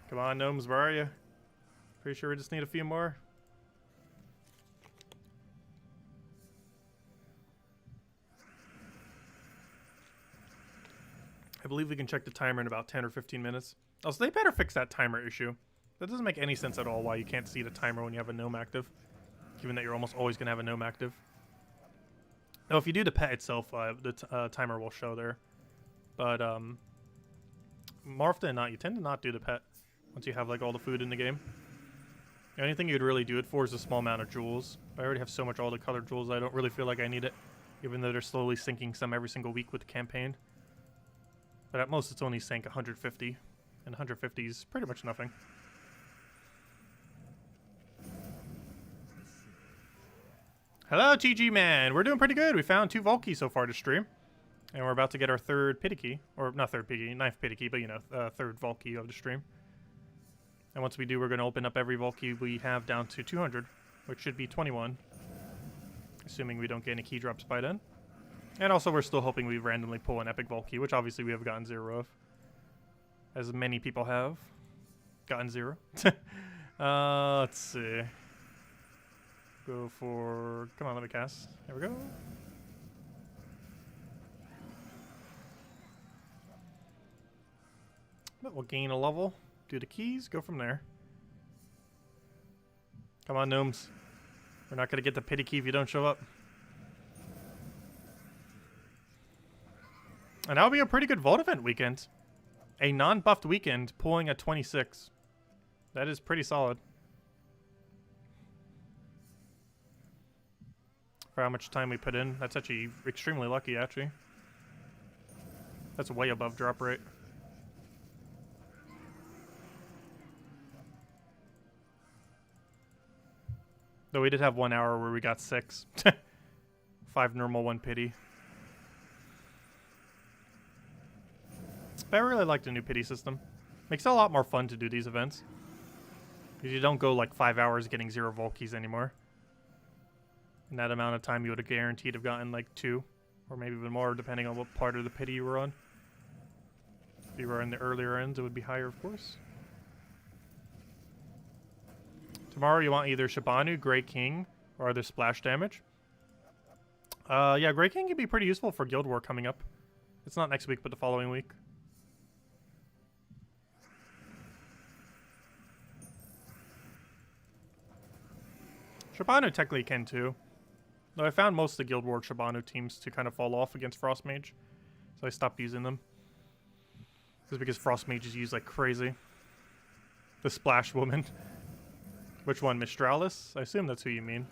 Come on, Gnomes, where are you? Pretty sure we just need a few more. I believe we can check the timer in about 10 or 15 minutes. Also, they better fix that timer issue. That doesn't make any sense at all why you can't see the timer when you have a Gnome active. given that you're almost always going to have a Gnome active. Though if you do the pet itself, the timer will show there. But more often than not, you tend to not do the pet once you have like all the food in the game. The only thing you'd really do it for is a small amount of jewels. I already have so much all the colored jewels, I don't really feel like I need it. Even though they're slowly sinking some every single week with the campaign. But at most it's only sank 150. And 150 is pretty much nothing. Hello, TG man. We're doing pretty good. We found 2 Vault keys so far to stream. And we're about to get our 3rd pity key. Or not 3rd pity key, 9th pity key, but you know, 3rd Vault key of the stream. And once we do, we're going to open up every Vault key we have down to 200. Which should be 21. Assuming we don't get any key drops by then. And also we're still hoping we randomly pull an epic Vault key, which obviously we have gotten 0 of. As many people have gotten 0. Let's see. Go for... Come on, let me cast. There we go. But we'll gain a level. Do the keys. Go from there. Come on, gnomes. We're not going to get the pity key if you don't show up. And that'll be a pretty good Vault event weekend. A non-buffed weekend pulling a 26. That is pretty solid. For how much time we put in. That's actually extremely lucky, actually. That's way above drop rate. Though we did have 1 hour where we got 6. 5 normal, 1 pity. But I really like the new pity system. Makes it a lot more fun to do these events. Because you don't go like 5 hours getting 0 Vault keys anymore. In that amount of time you would have guaranteed have gotten like 2. Or maybe even more depending on what part of the pity you were on. If you were in the earlier ends it would be higher of course. Tomorrow you want either Shabanu, Grey King, or other splash damage. Yeah, Grey King can be pretty useful for Guild War coming up. It's not next week, but the following week. Shabanu technically can too. Though I found most of the Guild War Shabanu teams to kind of fall off against Frost Mage. So I stopped using them. Just because Frost Mage is used like crazy. The Splash Woman. Which one? Mistralis? I assume that's who you mean.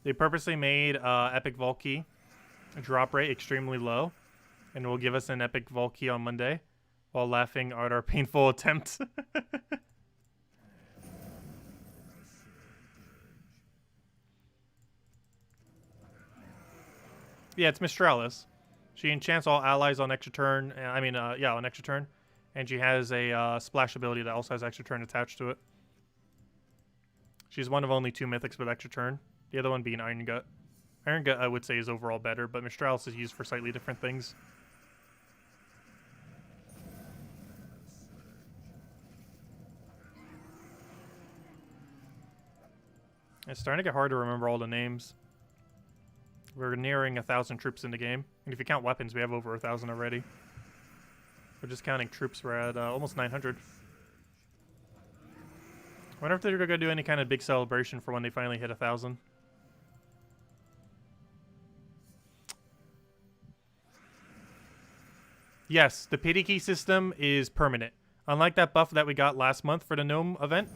They purposely made Epic Vault Key drop rate extremely low. And will give us an Epic Vault Key on Monday. While laughing at our painful attempt. Yeah, it's Mistralis. She enchants all allies on extra turn. Yeah, on extra turn. And she has a splash ability that also has extra turn attached to it. She's one of only 2 mythics with extra turn. The other one being Iron Gut. Iron Gut, I would say, is overall better, but Mistralis is used for slightly different things. It's starting to get hard to remember all the names. We're nearing 1,000 troops in the game. And if you count weapons, we have over 1,000 already. We're just counting troops, we're at almost 900. I wonder if they're going to do any kind of big celebration for when they finally hit 1,000. Yes, the pity key system is permanent. Unlike that buff that we got last month for the Gnome event,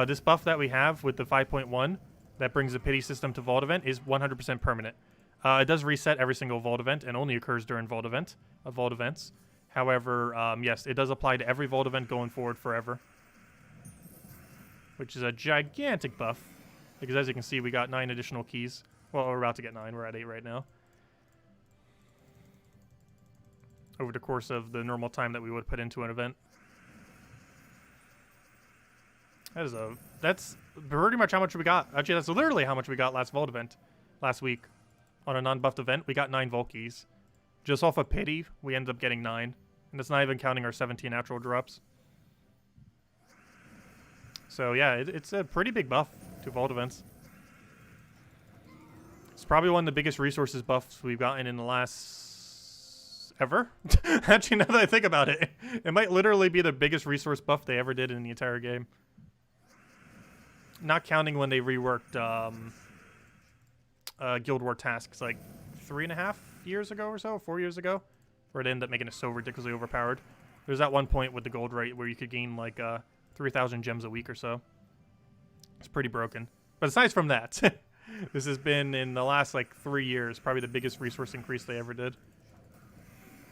this buff that we have with the 5.1 that brings the pity system to Vault event is 100% permanent. It does reset every single Vault event and only occurs during Vault events. However, yes, it does apply to every Vault event going forward forever. Which is a gigantic buff. Because as you can see, we got 9 additional keys. Well, we're about to get 9. We're at 8 right now. Over the course of the normal time that we would put into an event. That's pretty much how much we got. Actually, that's literally how much we got last Vault event. Last week. On a non-buffed event, we got 9 Vault keys. Just off of pity, we ended up getting 9. And that's not even counting our 17 natural drops. So yeah, it's a pretty big buff to Vault events. It's probably one of the biggest resources buffs we've gotten in the last ever. Actually, now that I think about it, it might literally be the biggest resource buff they ever did in the entire game. Not counting when they reworked Guild War tasks like 3.5 years ago or so, 4 years ago, where it ended up making it so ridiculously overpowered. There's that one point with the gold rate where you could gain like 3,000 gems a week or so. It's pretty broken. But aside from that, this has been, in the last like 3 years, probably the biggest resource increase they ever did.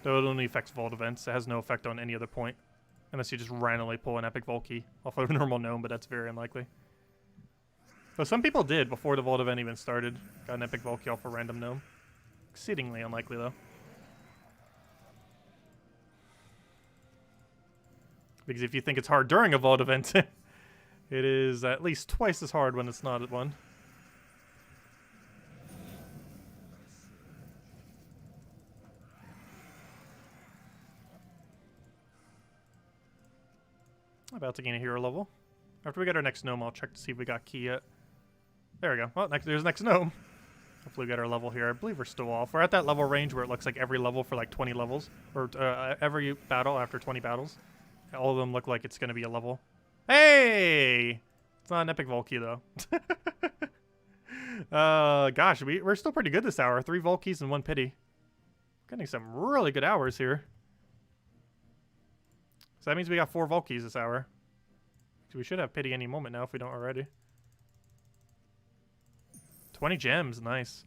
Though it only affects vault events. It has no effect on any other point. Unless you just randomly pull an epic vault key off of a normal gnome, but that's very unlikely. Though some people did before the vault event even started. Got an epic vault key off a random gnome. Exceedingly unlikely though. Because if you think it's hard during a vault event, it is at least twice as hard when it's not at one. About to gain a hero level. After we get our next gnome, I'll check to see if we got key yet. There we go. Well, there's next gnome. Hopefully we get our level here. I believe we're still off. We're at that level range where it looks like every level for like 20 levels. Or every battle after 20 battles. All of them look like it's going to be a level. Hey! It's not an epic vault key, though. Gosh, we're still pretty good this hour. 3 vault keys and 1 pity. Getting some really good hours here. So that means we got 4 vault keys this hour. So we should have pity any moment now if we don't already. 20 gems, nice.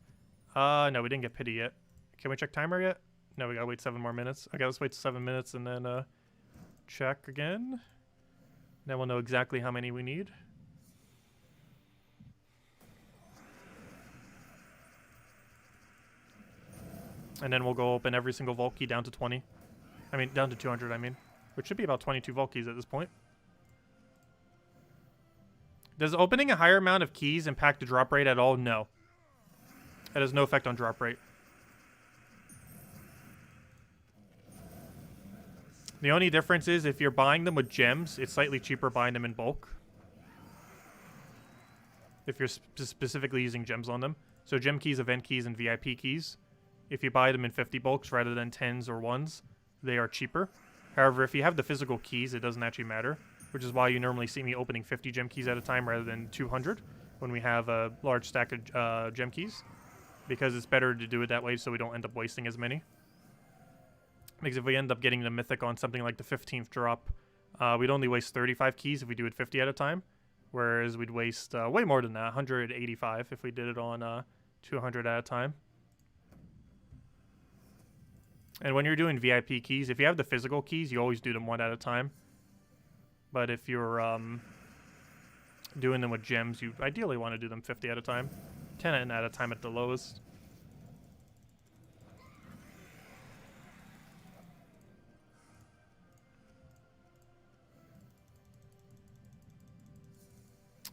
No, we didn't get pity yet. Can we check timer yet? No, we gotta wait 7 more minutes. Okay, let's wait 7 minutes and then check again. Then we'll know exactly how many we need. And then we'll go open every single vault key down to 20. I mean, down to 200, I mean. Which should be about 22 vault keys at this point. Does opening a higher amount of keys impact the drop rate at all? No. It has no effect on drop rate. The only difference is if you're buying them with gems, it's slightly cheaper buying them in bulk. If you're specifically using gems on them. So gem keys, event keys, and VIP keys. If you buy them in 50 bulks rather than 10s or 1s, they are cheaper. However, if you have the physical keys, it doesn't actually matter. Which is why you normally see me opening 50 gem keys at a time rather than 200 when we have a large stack of gem keys. Because it's better to do it that way so we don't end up wasting as many. Because if we end up getting the mythic on something like the 15th drop, we'd only waste 35 keys if we do it 50 at a time. Whereas we'd waste way more than that, 185 if we did it on 200 at a time. And when you're doing VIP keys, if you have the physical keys, you always do them 1 at a time. But if you're doing them with gems, you ideally want to do them 50 at a time. 10 at a time at the lowest.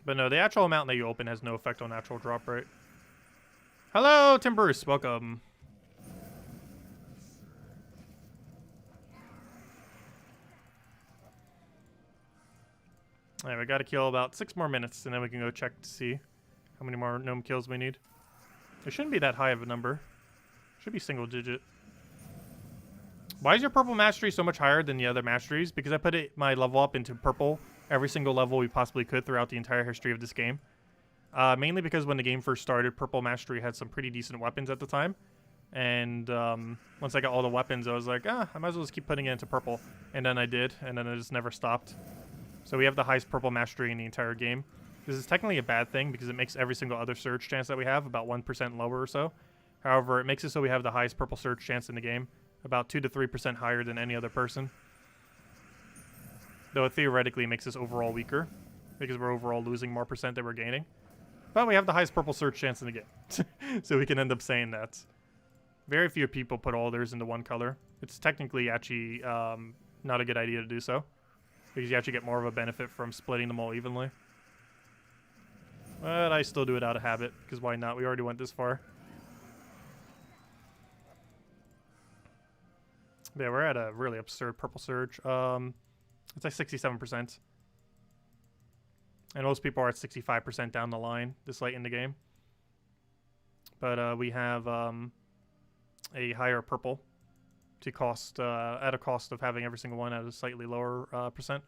But no, the actual amount that you open has no effect on actual drop rate. Hello, Tim Bruce. Welcome. Alright, we gotta kill about 6 more minutes, and then we can go check to see how many more gnome kills we need. It shouldn't be that high of a number. Should be single digit. Why is your purple mastery so much higher than the other masteries? Because I put my level up into purple every single level we possibly could throughout the entire history of this game. Mainly because when the game first started, purple mastery had some pretty decent weapons at the time. And once I got all the weapons, I was like, I might as well just keep putting it into purple. And then I did, and then I just never stopped. So we have the highest purple mastery in the entire game. This is technically a bad thing because it makes every single other surge chance that we have about 1% lower or so. However, it makes it so we have the highest purple surge chance in the game, about 2 to 3% higher than any other person. Though it theoretically makes us overall weaker because we're overall losing more percent than we're gaining. But we have the highest purple surge chance in the game. So we can end up saying that. Very few people put all theirs into one color. It's technically actually not a good idea to do so. Because you actually get more of a benefit from splitting them all evenly. But I still do it out of habit, because why not? We already went this far. Yeah, we're at a really absurd purple surge. It's like 67%. And most people are at 65% down the line this late in the game. But we have a higher purple. to cost at a cost of having every single one at a slightly lower percent.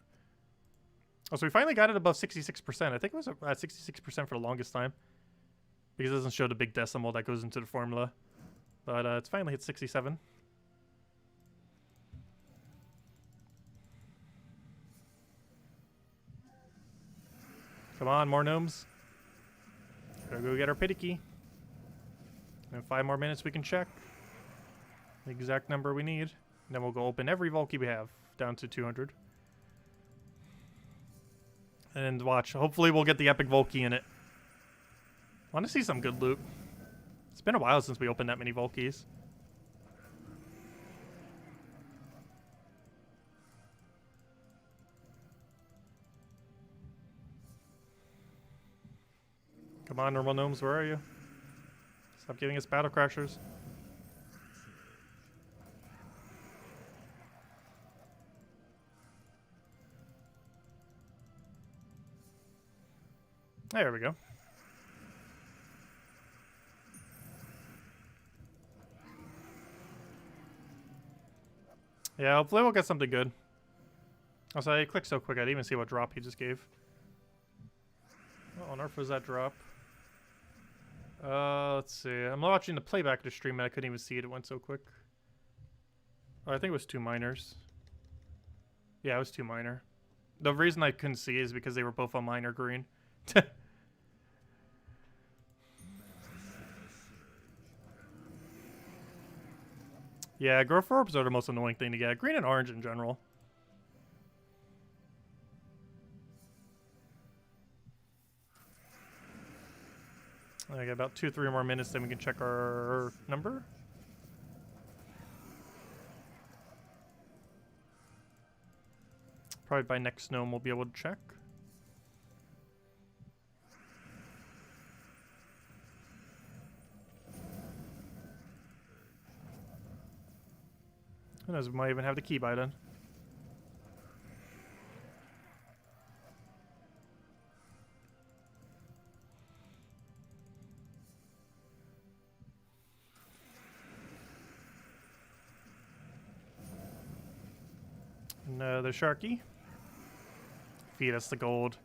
Oh, so we finally got it above 66%. I think it was at 66% for the longest time because it doesn't show the big decimal that goes into the formula. But it's finally hit 67. Come on, more gnomes. Gotta go get our pity key. In 5 more minutes we can check the exact number we need. And then we'll go open every Volkey we have down to 200. And watch. Hopefully we'll get the epic Volkey in it. Want to see some good loot. It's been a while since we opened that many Volkeys. Come on, normal gnomes, where are you? Stop giving us battle crashers. There we go. Yeah, hopefully we'll get something good. Also, I clicked so quick I didn't even see what drop he just gave. What on earth was that drop? Let's see. I'm watching the playback of the stream and I couldn't even see it. It went so quick. Oh, I think it was 2 minors. Yeah, it was 2 minor. The reason I couldn't see is because they were both on minor green. Yeah, growth orbs are the most annoying thing to get. Green and orange in general. I got about 2-3 more minutes, then we can check our number. Probably by next gnome we'll be able to check. Who knows, we might even have the key by then. Another Sharky. Feed us the gold.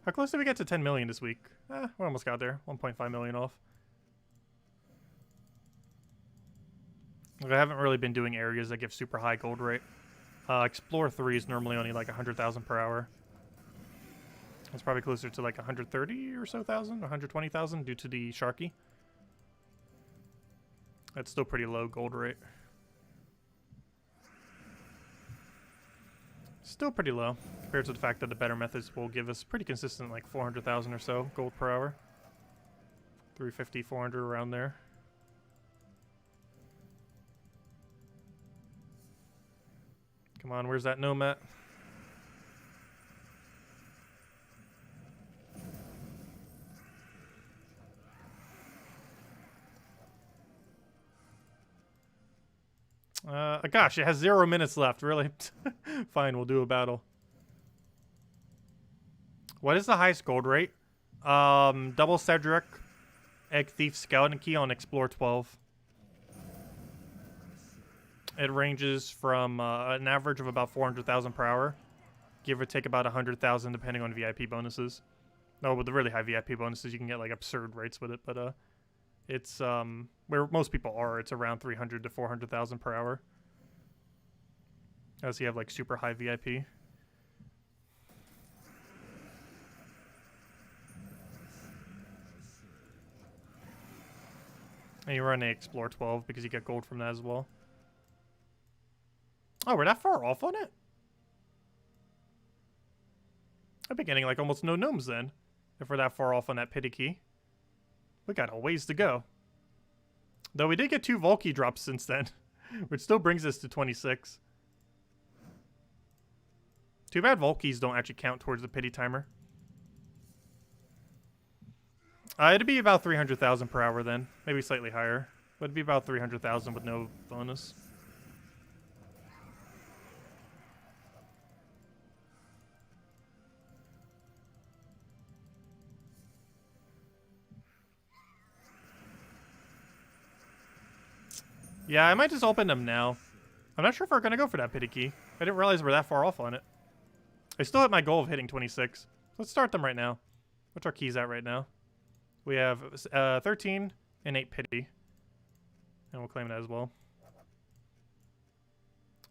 How close did we get to 10 million this week? We almost got there. 1.5 million off. I haven't really been doing areas that give super high gold rate. Explore 3 is normally only like 100,000 per hour. It's probably closer to like 130 or so thousand, 120,000 due to the Sharky. That's still pretty low gold rate. Still pretty low compared to the fact that the better methods will give us pretty consistent like 400,000 or so gold per hour. 350, 400 around there. Come on, where's that gnome at? Gosh, it has 0 minutes left, really. Fine, we'll do a battle. What is the highest gold rate? Double Cedric, Egg Thief, Skeleton Key on Explore 12. It ranges from an average of about 400,000 per hour, give or take about 100,000 depending on VIP bonuses. No, with the really high VIP bonuses, you can get like absurd rates with it, but it's where most people are. It's around 300 to 400,000 per hour. Unless you have like super high VIP. And you run a Explore 12 because you get gold from that as well. Oh, we're that far off on it? I've been getting like almost no gnomes then, if we're that far off on that pity key. We got a ways to go. Though we did get 2 Volkey drops since then, which still brings us to 26. Too bad Volkeys don't actually count towards the pity timer. It'd be about 300,000 per hour then, maybe slightly higher. But it'd be about 300,000 with no bonus. Yeah, I might just open them now. I'm not sure if we're going to go for that pity key. I didn't realize we're that far off on it. I still hit my goal of hitting 26. Let's start them right now. What's our keys at right now? We have 13 and 8 pity. And we'll claim that as well.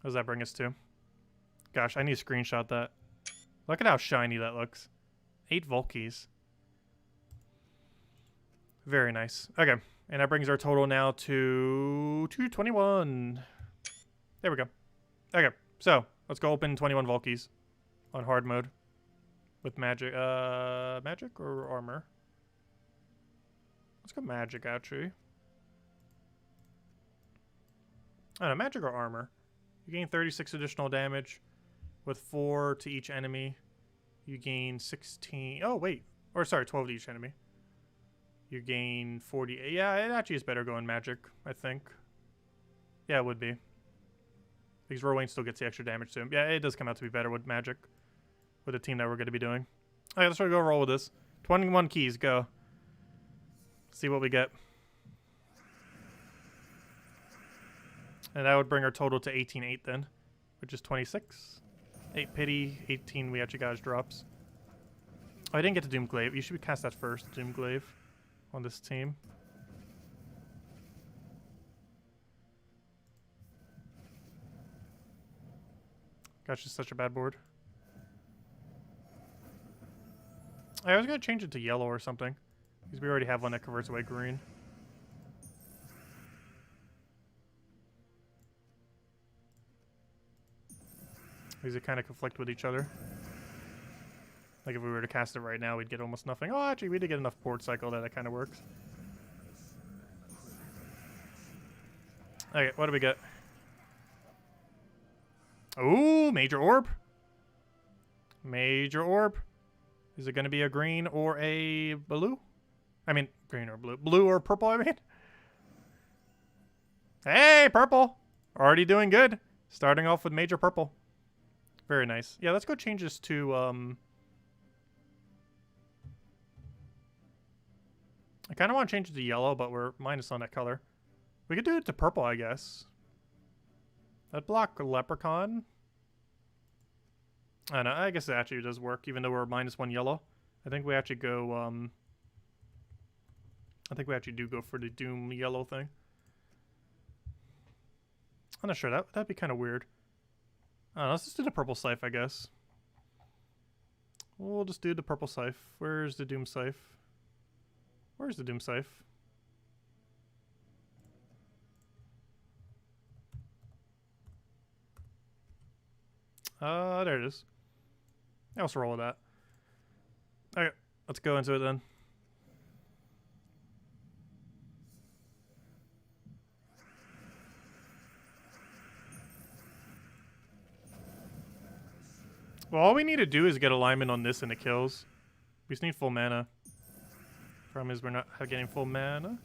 What does that bring us to? Gosh, I need to screenshot that. Look at how shiny that looks. 8 Volkies. Very nice. Okay. And that brings our total now to 221. There we go. Okay. So, let's go open 21 Volkies on hard mode. With magic. Magic or armor? Let's go magic, actually. I don't know, magic or armor. You gain 36 additional damage with 4 to each enemy. You gain 16. Oh, wait. Or, sorry, 12 to each enemy. You gain 40. Yeah, it actually is better going magic, I think. Yeah, it would be. Because Rowan still gets the extra damage to him. Yeah, it does come out to be better with magic. With the team that we're going to be doing. Alright, let's try to go roll with this. 21 keys, go. See what we get. And that would bring our total to 18-8 then. Which is 26. 8 pity, 18 we actually got as drops. Oh, I didn't get to Doomglaive. You should cast that first, Doomglaive. On this team. Gosh, it's such a bad board. I was going to change it to yellow or something. Because we already have one that converts away green. These are kind of conflict with each other. Like if we were to cast it right now, we'd get almost nothing. Oh, actually, we did get enough board cycle that it kind of works. Okay, what do we get? Ooh, major orb. Major orb. Is it going to be a green or a blue? I mean, green or blue. Blue or purple, I mean. Hey, purple. Already doing good. Starting off with major purple. Very nice. Yeah, let's go change this to... I kind of want to change it to yellow, but we're minus on that color. We could do it to purple, I guess. That block a leprechaun. I don't know. I guess it actually does work, even though we're -1 yellow. I think we actually go, I think we actually do go for the Doom yellow thing. I'm not sure. That'd be kind of weird. I don't know. Let's just do the purple scythe, I guess. We'll just do the purple scythe. Where's the Doom scythe? Where's the Doom scythe? There it is. Yeah, let's roll with that. Okay, let's go into it then. Well, all we need to do is get alignment on this and it kills. We just need full mana. Problem is we're not getting full mana.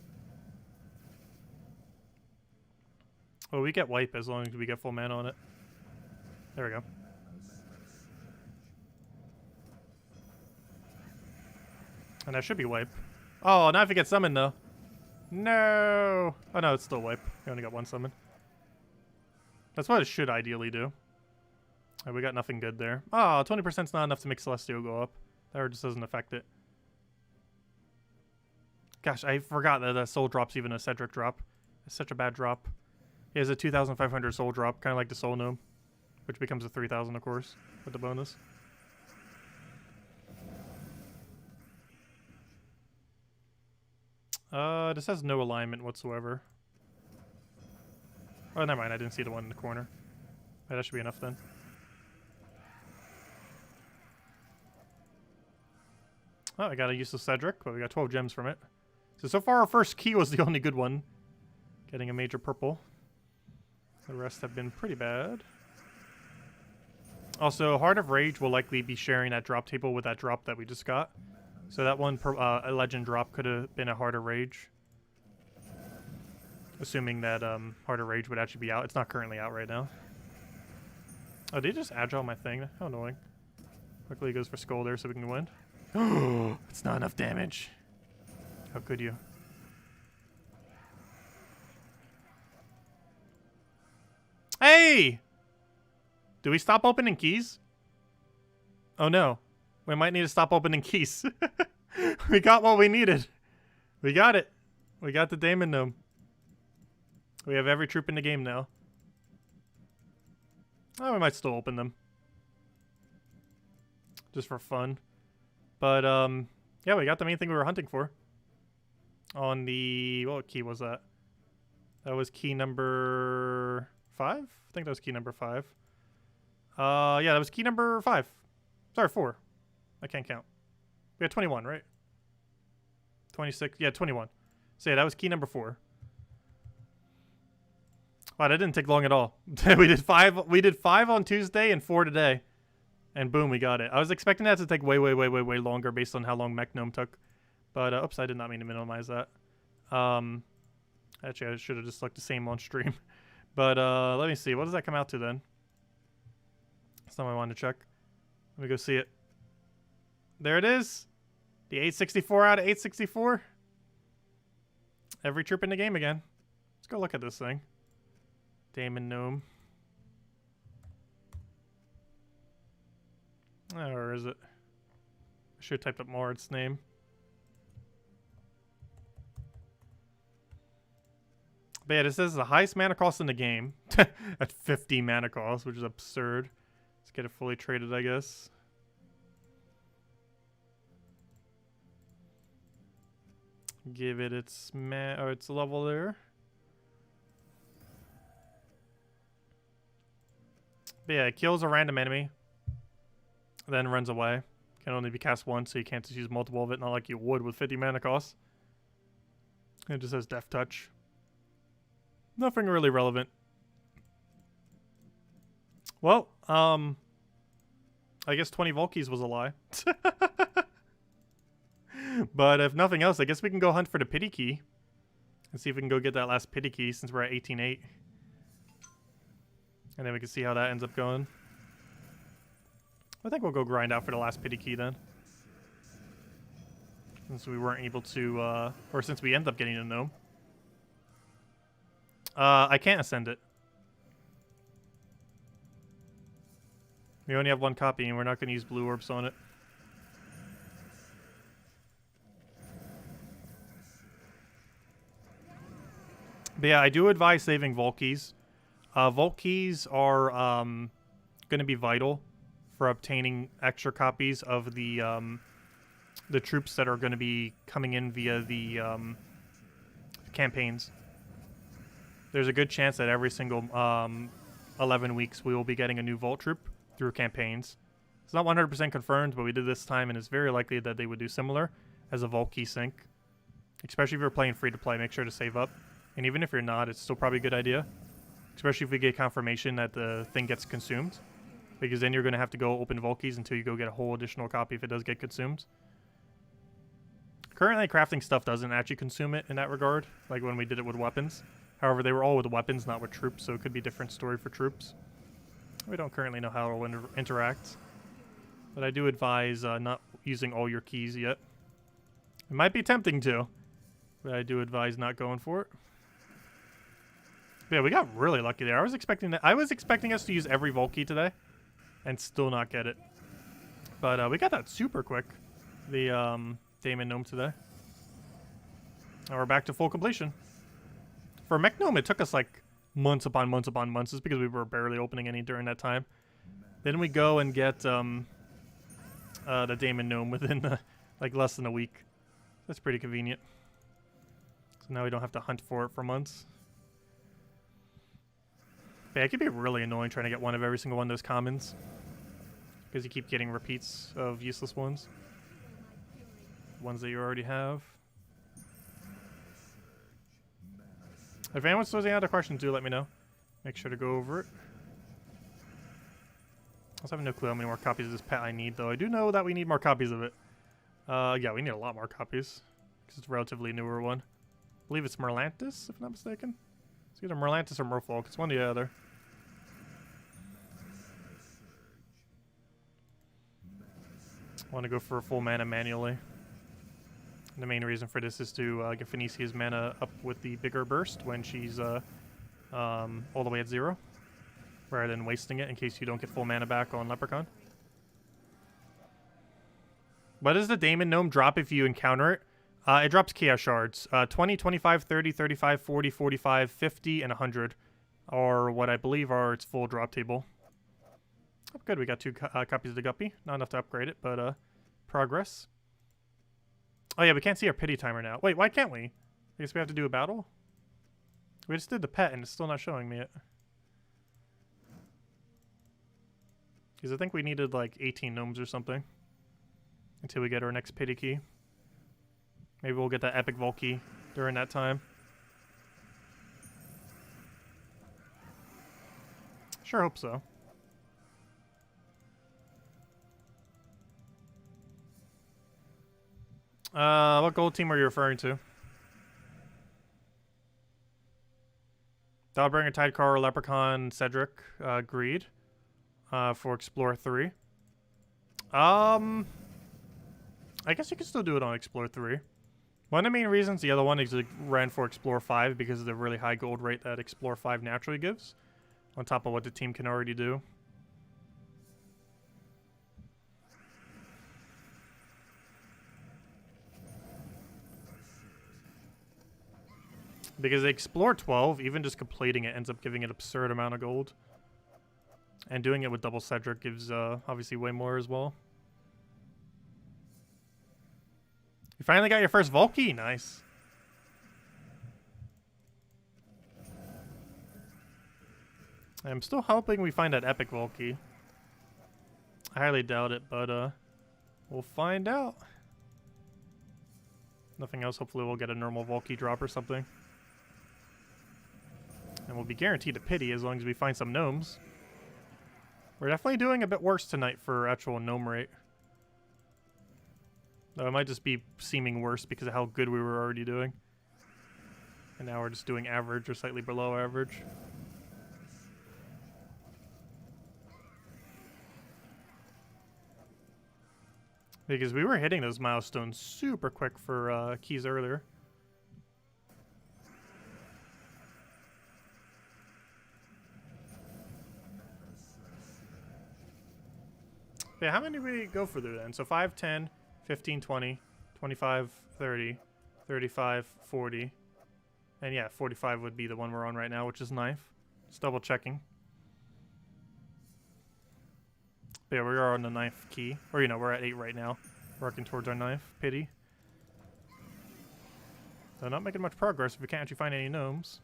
Well, we get wipe as long as we get full mana on it. There we go. And that should be wipe. Oh, now if it gets summoned though. No! Oh no, it's still wipe. We only got 1 summon. That's what it should ideally do. We got nothing good there. Oh, 20%'s not enough to make Celestial go up. That just doesn't affect it. Gosh, I forgot that a soul drop's even a Cedric drop. It's such a bad drop. He has a 2,500 soul drop, kind of like the Soul Gnome. Which becomes a 3,000, of course, with the bonus. This has no alignment whatsoever. Oh, never mind. I didn't see the one in the corner. Right, that should be enough then. Oh, I got a useless Cedric, but we got 12 gems from it. So far our first key was the only good one. Getting a major purple. The rest have been pretty bad. Also, Heart of Rage will likely be sharing that drop table with that drop that we just got. So that one, a legend drop could have been a Heart of Rage. Assuming that Heart of Rage would actually be out. It's not currently out right now. Oh, did he just agile my thing? How annoying. Quickly goes for Skull there so we can win. Oh, it's not enough damage. How could you? Hey! Do we stop opening keys? Oh no. We might need to stop opening keys. We got what we needed. We got it. We got the Daemon Gnome. We have every troop in the game now. Oh, we might still open them. Just for fun. But, yeah, we got the main thing we were hunting for. On the... What key was that? That was key number 5? I think that was key number 5. Yeah, that was key number 5. Sorry, 4. I can't count. We had 21, right? 26. Yeah, 21. So yeah, that was key number 4. Wow, that didn't take long at all. We did 5. We did 5 on Tuesday and 4 today, and boom, we got it. I was expecting that to take way longer based on how long Mech Gnome took, but oops, I did not mean to minimize that. Actually, I should have just looked the same on stream. But let me see. What does that come out to then? That's not what I wanted to check. Let me go see it. There it is. The 864 out of 864. Every troop in the game again. Let's go look at this thing. Daemon Gnome. Oh, where is it? I should type up more its name. But yeah, this is the highest mana cost in the game. At 50 mana cost, which is absurd. Let's get it fully traded, I guess. Give it its its level there. But yeah, it kills a random enemy, then runs away. Can only be cast once, so you can't just use multiple of it, not like you would with 50 mana cost. It just has Death Touch. Nothing really relevant. Well, I guess 20 Volkies was a lie. But if nothing else, I guess we can go hunt for the pity key. And see if we can go get that last pity key since we're at 18-8. And then we can see how that ends up going. I think we'll go grind out for the last pity key then. Since we weren't able to, or since we end up getting a gnome. I can't ascend it. We only have one copy and we're not going to use blue orbs on it. But yeah, I do advise saving Vault Keys. Vault Keys are going to be vital for obtaining extra copies of the troops that are going to be coming in via the campaigns. There's a good chance that every single 11 weeks we will be getting a new Vault troop through campaigns. It's not 100% confirmed, but we did this time, and it's very likely that they would do similar as a Vault Key sync. Especially if you're playing free-to-play, make sure to save up. And even if you're not, it's still probably a good idea. Especially if we get confirmation that the thing gets consumed. Because then you're going to have to go open Vault Keys until you go get a whole additional copy if it does get consumed. Currently, crafting stuff doesn't actually consume it in that regard, like when we did it with weapons. However, they were all with weapons, not with troops, so it could be a different story for troops. We don't currently know how it will interact. But I do advise not using all your keys yet. It might be tempting to, but I do advise not going for it. But yeah, we got really lucky there. I was expecting us to use every Vault Key today and still not get it. But we got that super quick. The Daemon Gnome today. And we're back to full completion. For Mech Gnome, it took us like months upon months upon months. It's because we were barely opening any during that time. Then we go and get the Daemon Gnome within like less than a week. That's pretty convenient. So now we don't have to hunt for it for months. But yeah, it could be really annoying trying to get one of every single one of those commons. Because you keep getting repeats of useless ones. Ones that you already have. If anyone still has any other questions, do let me know. Make sure to go over it. I also have no clue how many more copies of this pet I need, though. I do know that we need more copies of it. Yeah, we need a lot more copies. Because it's a relatively newer one. I believe it's Merlantis, if I'm not mistaken. It's either Merlantis or Merfolk. It's one or the other. I want to go for a full mana manually. And the main reason for this is to get Phoenicia's mana up with the bigger burst when she's all the way at 0. rather than wasting it in case you don't get full mana back on Leprechaun. What does the Daemon Gnome drop if you encounter it? It drops Chaos Shards. 20, 25, 30, 35, 40, 45, 50, and 100 are what I believe are its full drop table. Oh, good, we got 2 copies of the Guppy. Not enough to upgrade it, but progress. Oh yeah, we can't see our pity timer now. Wait, why can't we? I guess we have to do a battle? We just did the pet and it's still not showing me it. Because I think we needed like 18 gnomes or something. Until we get our next pity key. Maybe we'll get that epic vault key during that time. Sure hope so. What gold team are you referring to? Dahlbringer, Tidecar, Leprechaun, Cedric, Greed, for Explorer 3. I guess you can still do it on Explorer 3. One of the main reasons, the other one is it ran for Explorer 5 because of the really high gold rate that Explorer 5 naturally gives, on top of what the team can already do. Because the Explorer 12, even just completing it ends up giving an absurd amount of gold. And doing it with double Cedric gives obviously way more as well. You finally got your first vault key, nice. I'm still hoping we find that epic vault key. I highly doubt it, but we'll find out. Nothing else, hopefully we'll get a normal vault key drop or something. And we'll be guaranteed a pity as long as we find some gnomes. We're definitely doing a bit worse tonight for actual gnome rate. Though it might just be seeming worse because of how good we were already doing. And now we're just doing average or slightly below average. Because we were hitting those milestones super quick for keys earlier. Yeah, how many did we go for there then? So 5, 10, 15, 20, 25, 30, 35, 40. And yeah, 45 would be the one we're on right now, which is knife. Just double checking. But yeah, we are on the knife key. Or, you know, we're at 8 right now. Working towards our knife. Pity. So not making much progress if we can't actually find any gnomes.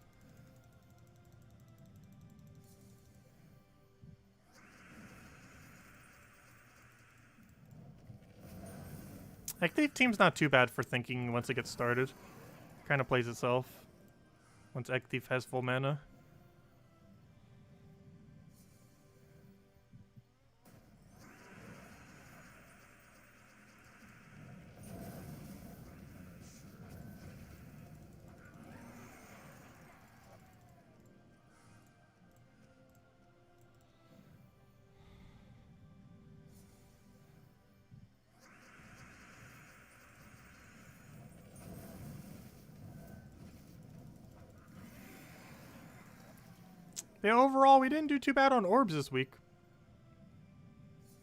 Like, the team's not too bad for thinking once it gets started. Kind of plays itself. Once Egg Thief has full mana. Yeah, overall, we didn't do too bad on orbs this week.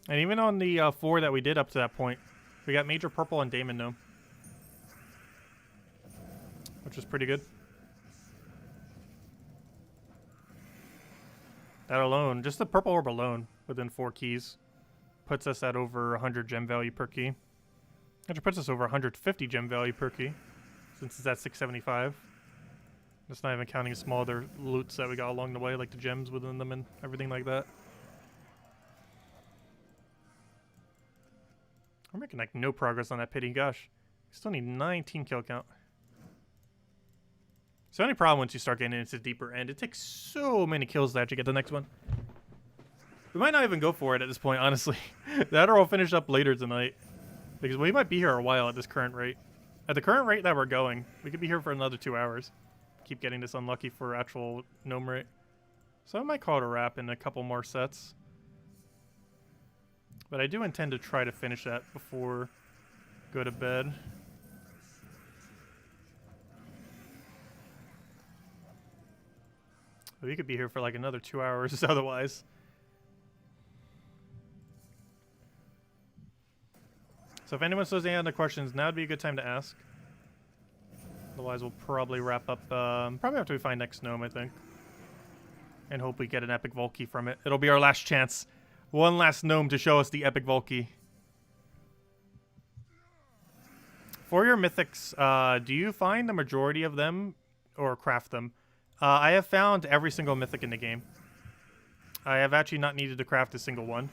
And even on the 4 that we did up to that point, we got Major Purple and Daemon Gnome. Which was pretty good. That alone, just the purple orb alone, within 4 keys, puts us at over 100 gem value per key. Actually puts us over 150 gem value per key, since it's at 675. That's not even counting small other loots that we got along the way, like the gems within them and everything like that. We're making like no progress on that pity. Gosh, we still need 19 kill count. It's the only problem once you start getting into the deeper end. It takes so many kills to actually get the next one. We might not even go for it at this point, honestly. That or we'll finish up later tonight. Because we might be here a while at this current rate. At the current rate that we're going, we could be here for another 2 hours. Keep getting this unlucky for actual gnome rate. So I might call it a wrap in a couple more sets. But I do intend to try to finish that before go to bed. We could be here for like another 2 hours otherwise. So if anyone still has any other questions, now would be a good time to ask. Otherwise, we'll probably wrap up, probably after we find next Gnome, I think. And hope we get an epic Volkey from it. It'll be our last chance. One last Gnome to show us the epic Volkey. For your mythics, do you find the majority of them or craft them? I have found every single mythic in the game. I have actually not needed to craft a single one.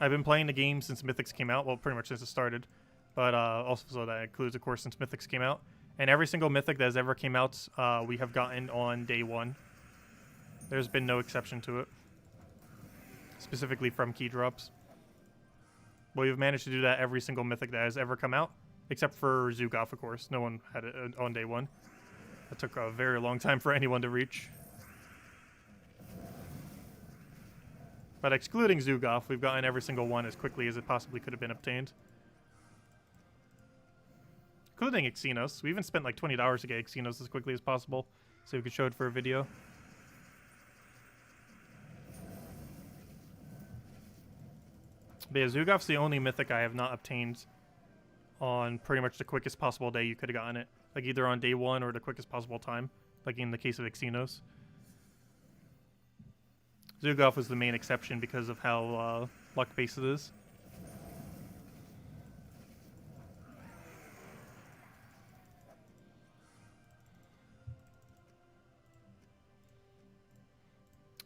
I've been playing the game since mythics came out. Well, pretty much since it started. But also, so that includes, of course, since mythics came out. And every single mythic that has ever came out, we have gotten on day one. There's been no exception to it. Specifically from key drops. We've managed to do that every single mythic that has ever come out. Except for Zugaf, of course. No one had it on day one. That took a very long time for anyone to reach. But excluding Zugaf, we've gotten every single one as quickly as it possibly could have been obtained. Including Xenos. We even spent like $20 to get Xenos as quickly as possible, so we could show it for a video. But yeah, Zugaf's the only mythic I have not obtained on pretty much the quickest possible day you could have gotten it. Like either on day one or the quickest possible time, like in the case of Xenos. Zugaf was the main exception because of how luck-based it is.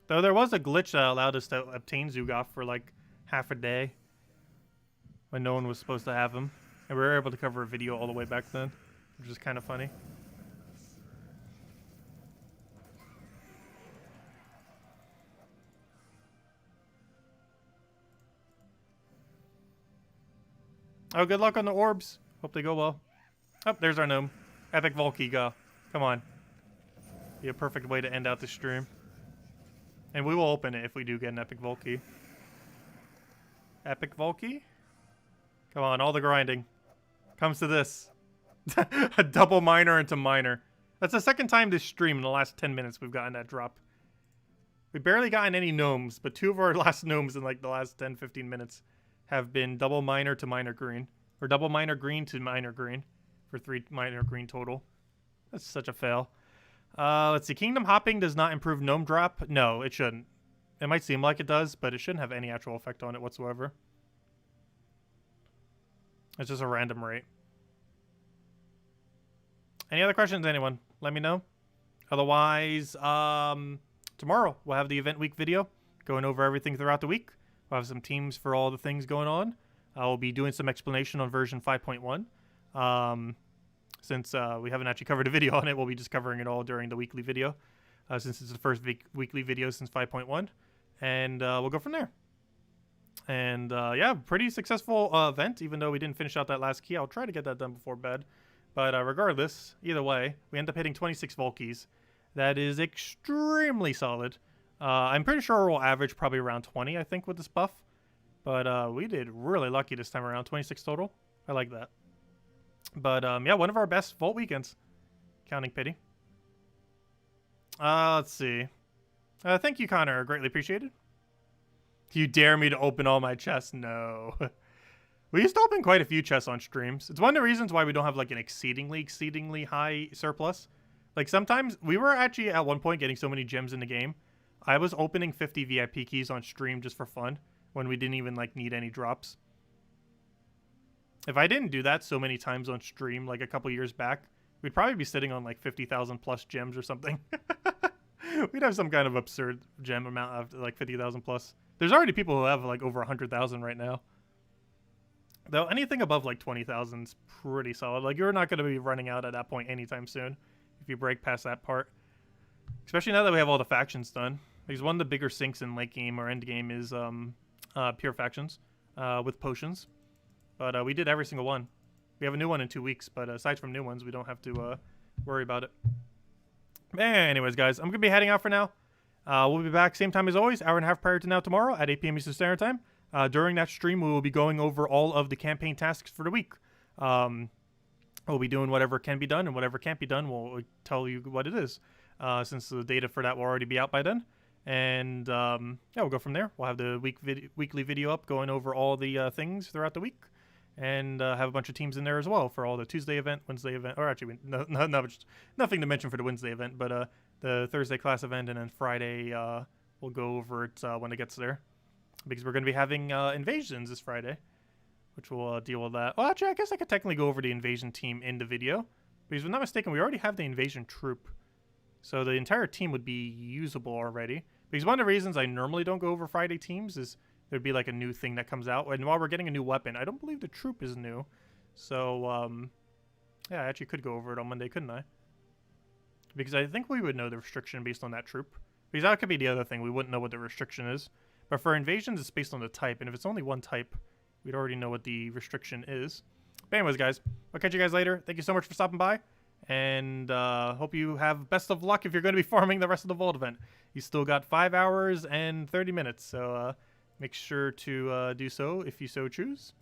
Though there was a glitch that allowed us to obtain Zugaf for like half a day when no one was supposed to have him. And we were able to cover a video all the way back then, which is kind of funny. Oh, good luck on the orbs. Hope they go well. Oh, there's our Gnome. Epic Volkey, go. Come on. Be a perfect way to end out the stream. And we will open it if we do get an Epic Volkey. Epic Volkey? Come on, all the grinding comes to this. A double miner into miner. That's the second time this stream in the last 10 minutes we've gotten that drop. We barely gotten any gnomes, but two of our last gnomes in like the last 10-15 minutes have been double miner to miner green. Or double miner green to miner green. For 3 miner green total. That's such a fail. Let's see. Kingdom hopping does not improve gnome drop. No, it shouldn't. It might seem like it does, but it shouldn't have any actual effect on it whatsoever. It's just a random rate. Any other questions, anyone? Let me know. Otherwise, tomorrow we'll have the event week video going over everything throughout the week. We'll have some teams for all the things going on. I'll be doing some explanation on version 5.1. Since we haven't actually covered a video on it, we'll be just covering it all during the weekly video. Since it's the first weekly video since 5.1. And we'll go from there. And yeah, pretty successful event, even though we didn't finish out that last key. I'll try to get that done before bed. But regardless, either way, we end up hitting 26 Volkeys. That is extremely solid. I'm pretty sure we'll average probably around 20, I think, with this buff. But we did really lucky this time around. 26 total. I like that. But yeah, one of our best Vault weekends. Counting pity. Let's see. Thank you, Connor. Greatly appreciated. You dare me to open all my chests? No. We used to open quite a few chests on streams. It's one of the reasons why we don't have like an exceedingly high surplus. Like sometimes we were actually at one point getting so many gems in the game. I was opening 50 VIP keys on stream just for fun when we didn't even like need any drops. If I didn't do that so many times on stream like a couple years back, we'd probably be sitting on like 50,000 plus gems or something. We'd have some kind of absurd gem amount of like 50,000 plus. There's already people who have like over 100,000 right now. Though anything above like 20,000 is pretty solid. Like you're not going to be running out at that point anytime soon if you break past that part. Especially now that we have all the factions done. Because one of the bigger sinks in late game or end game is pure factions with potions. But we did every single one. We have a new one in 2 weeks, but aside from new ones, we don't have to worry about it. Anyways, guys, I'm going to be heading out for now. We'll be back same time as always, hour and a half prior to now tomorrow at 8 p.m. Eastern Standard Time. During that stream, we will be going over all of the campaign tasks for the week. We'll be doing whatever can be done, and whatever can't be done, we'll tell you what it is. since the data for that will already be out by then. And yeah, we'll go from there. We'll have the weekly video up going over all the things throughout the week, and have a bunch of teams in there as well for all the Tuesday event, Wednesday event, or actually nothing to mention for the Wednesday event, but the Thursday class event, and then Friday we'll go over it when it gets there, because we're going to be having invasions this Friday, which will deal with that. Well, actually, I guess I could technically go over the invasion team in the video, because if I'm not mistaken, we already have the invasion troop, so the entire team would be usable already. Because one of the reasons I normally don't go over Friday teams is there'd be like a new thing that comes out. And while we're getting a new weapon, I don't believe the troop is new. So, yeah, I actually could go over it on Monday, couldn't I? Because I think we would know the restriction based on that troop. Because that could be the other thing. We wouldn't know what the restriction is. But for invasions, it's based on the type. And if it's only one type, we'd already know what the restriction is. But anyways, guys, I'll catch you guys later. Thank you so much for stopping by. And hope you have best of luck if you're going to be farming the rest of the Vault event. You still got 5 hours and 30 minutes, so make sure to do so if you so choose.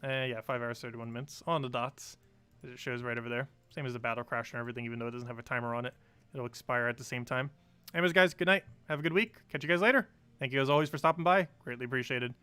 Yeah, 5 hours, 31 minutes on the dots, as it shows right over there. Same as the battle crash and everything, even though it doesn't have a timer on it. It'll expire at the same time. Anyways, guys, good night. Have a good week. Catch you guys later. Thank you as always for stopping by. Greatly appreciated.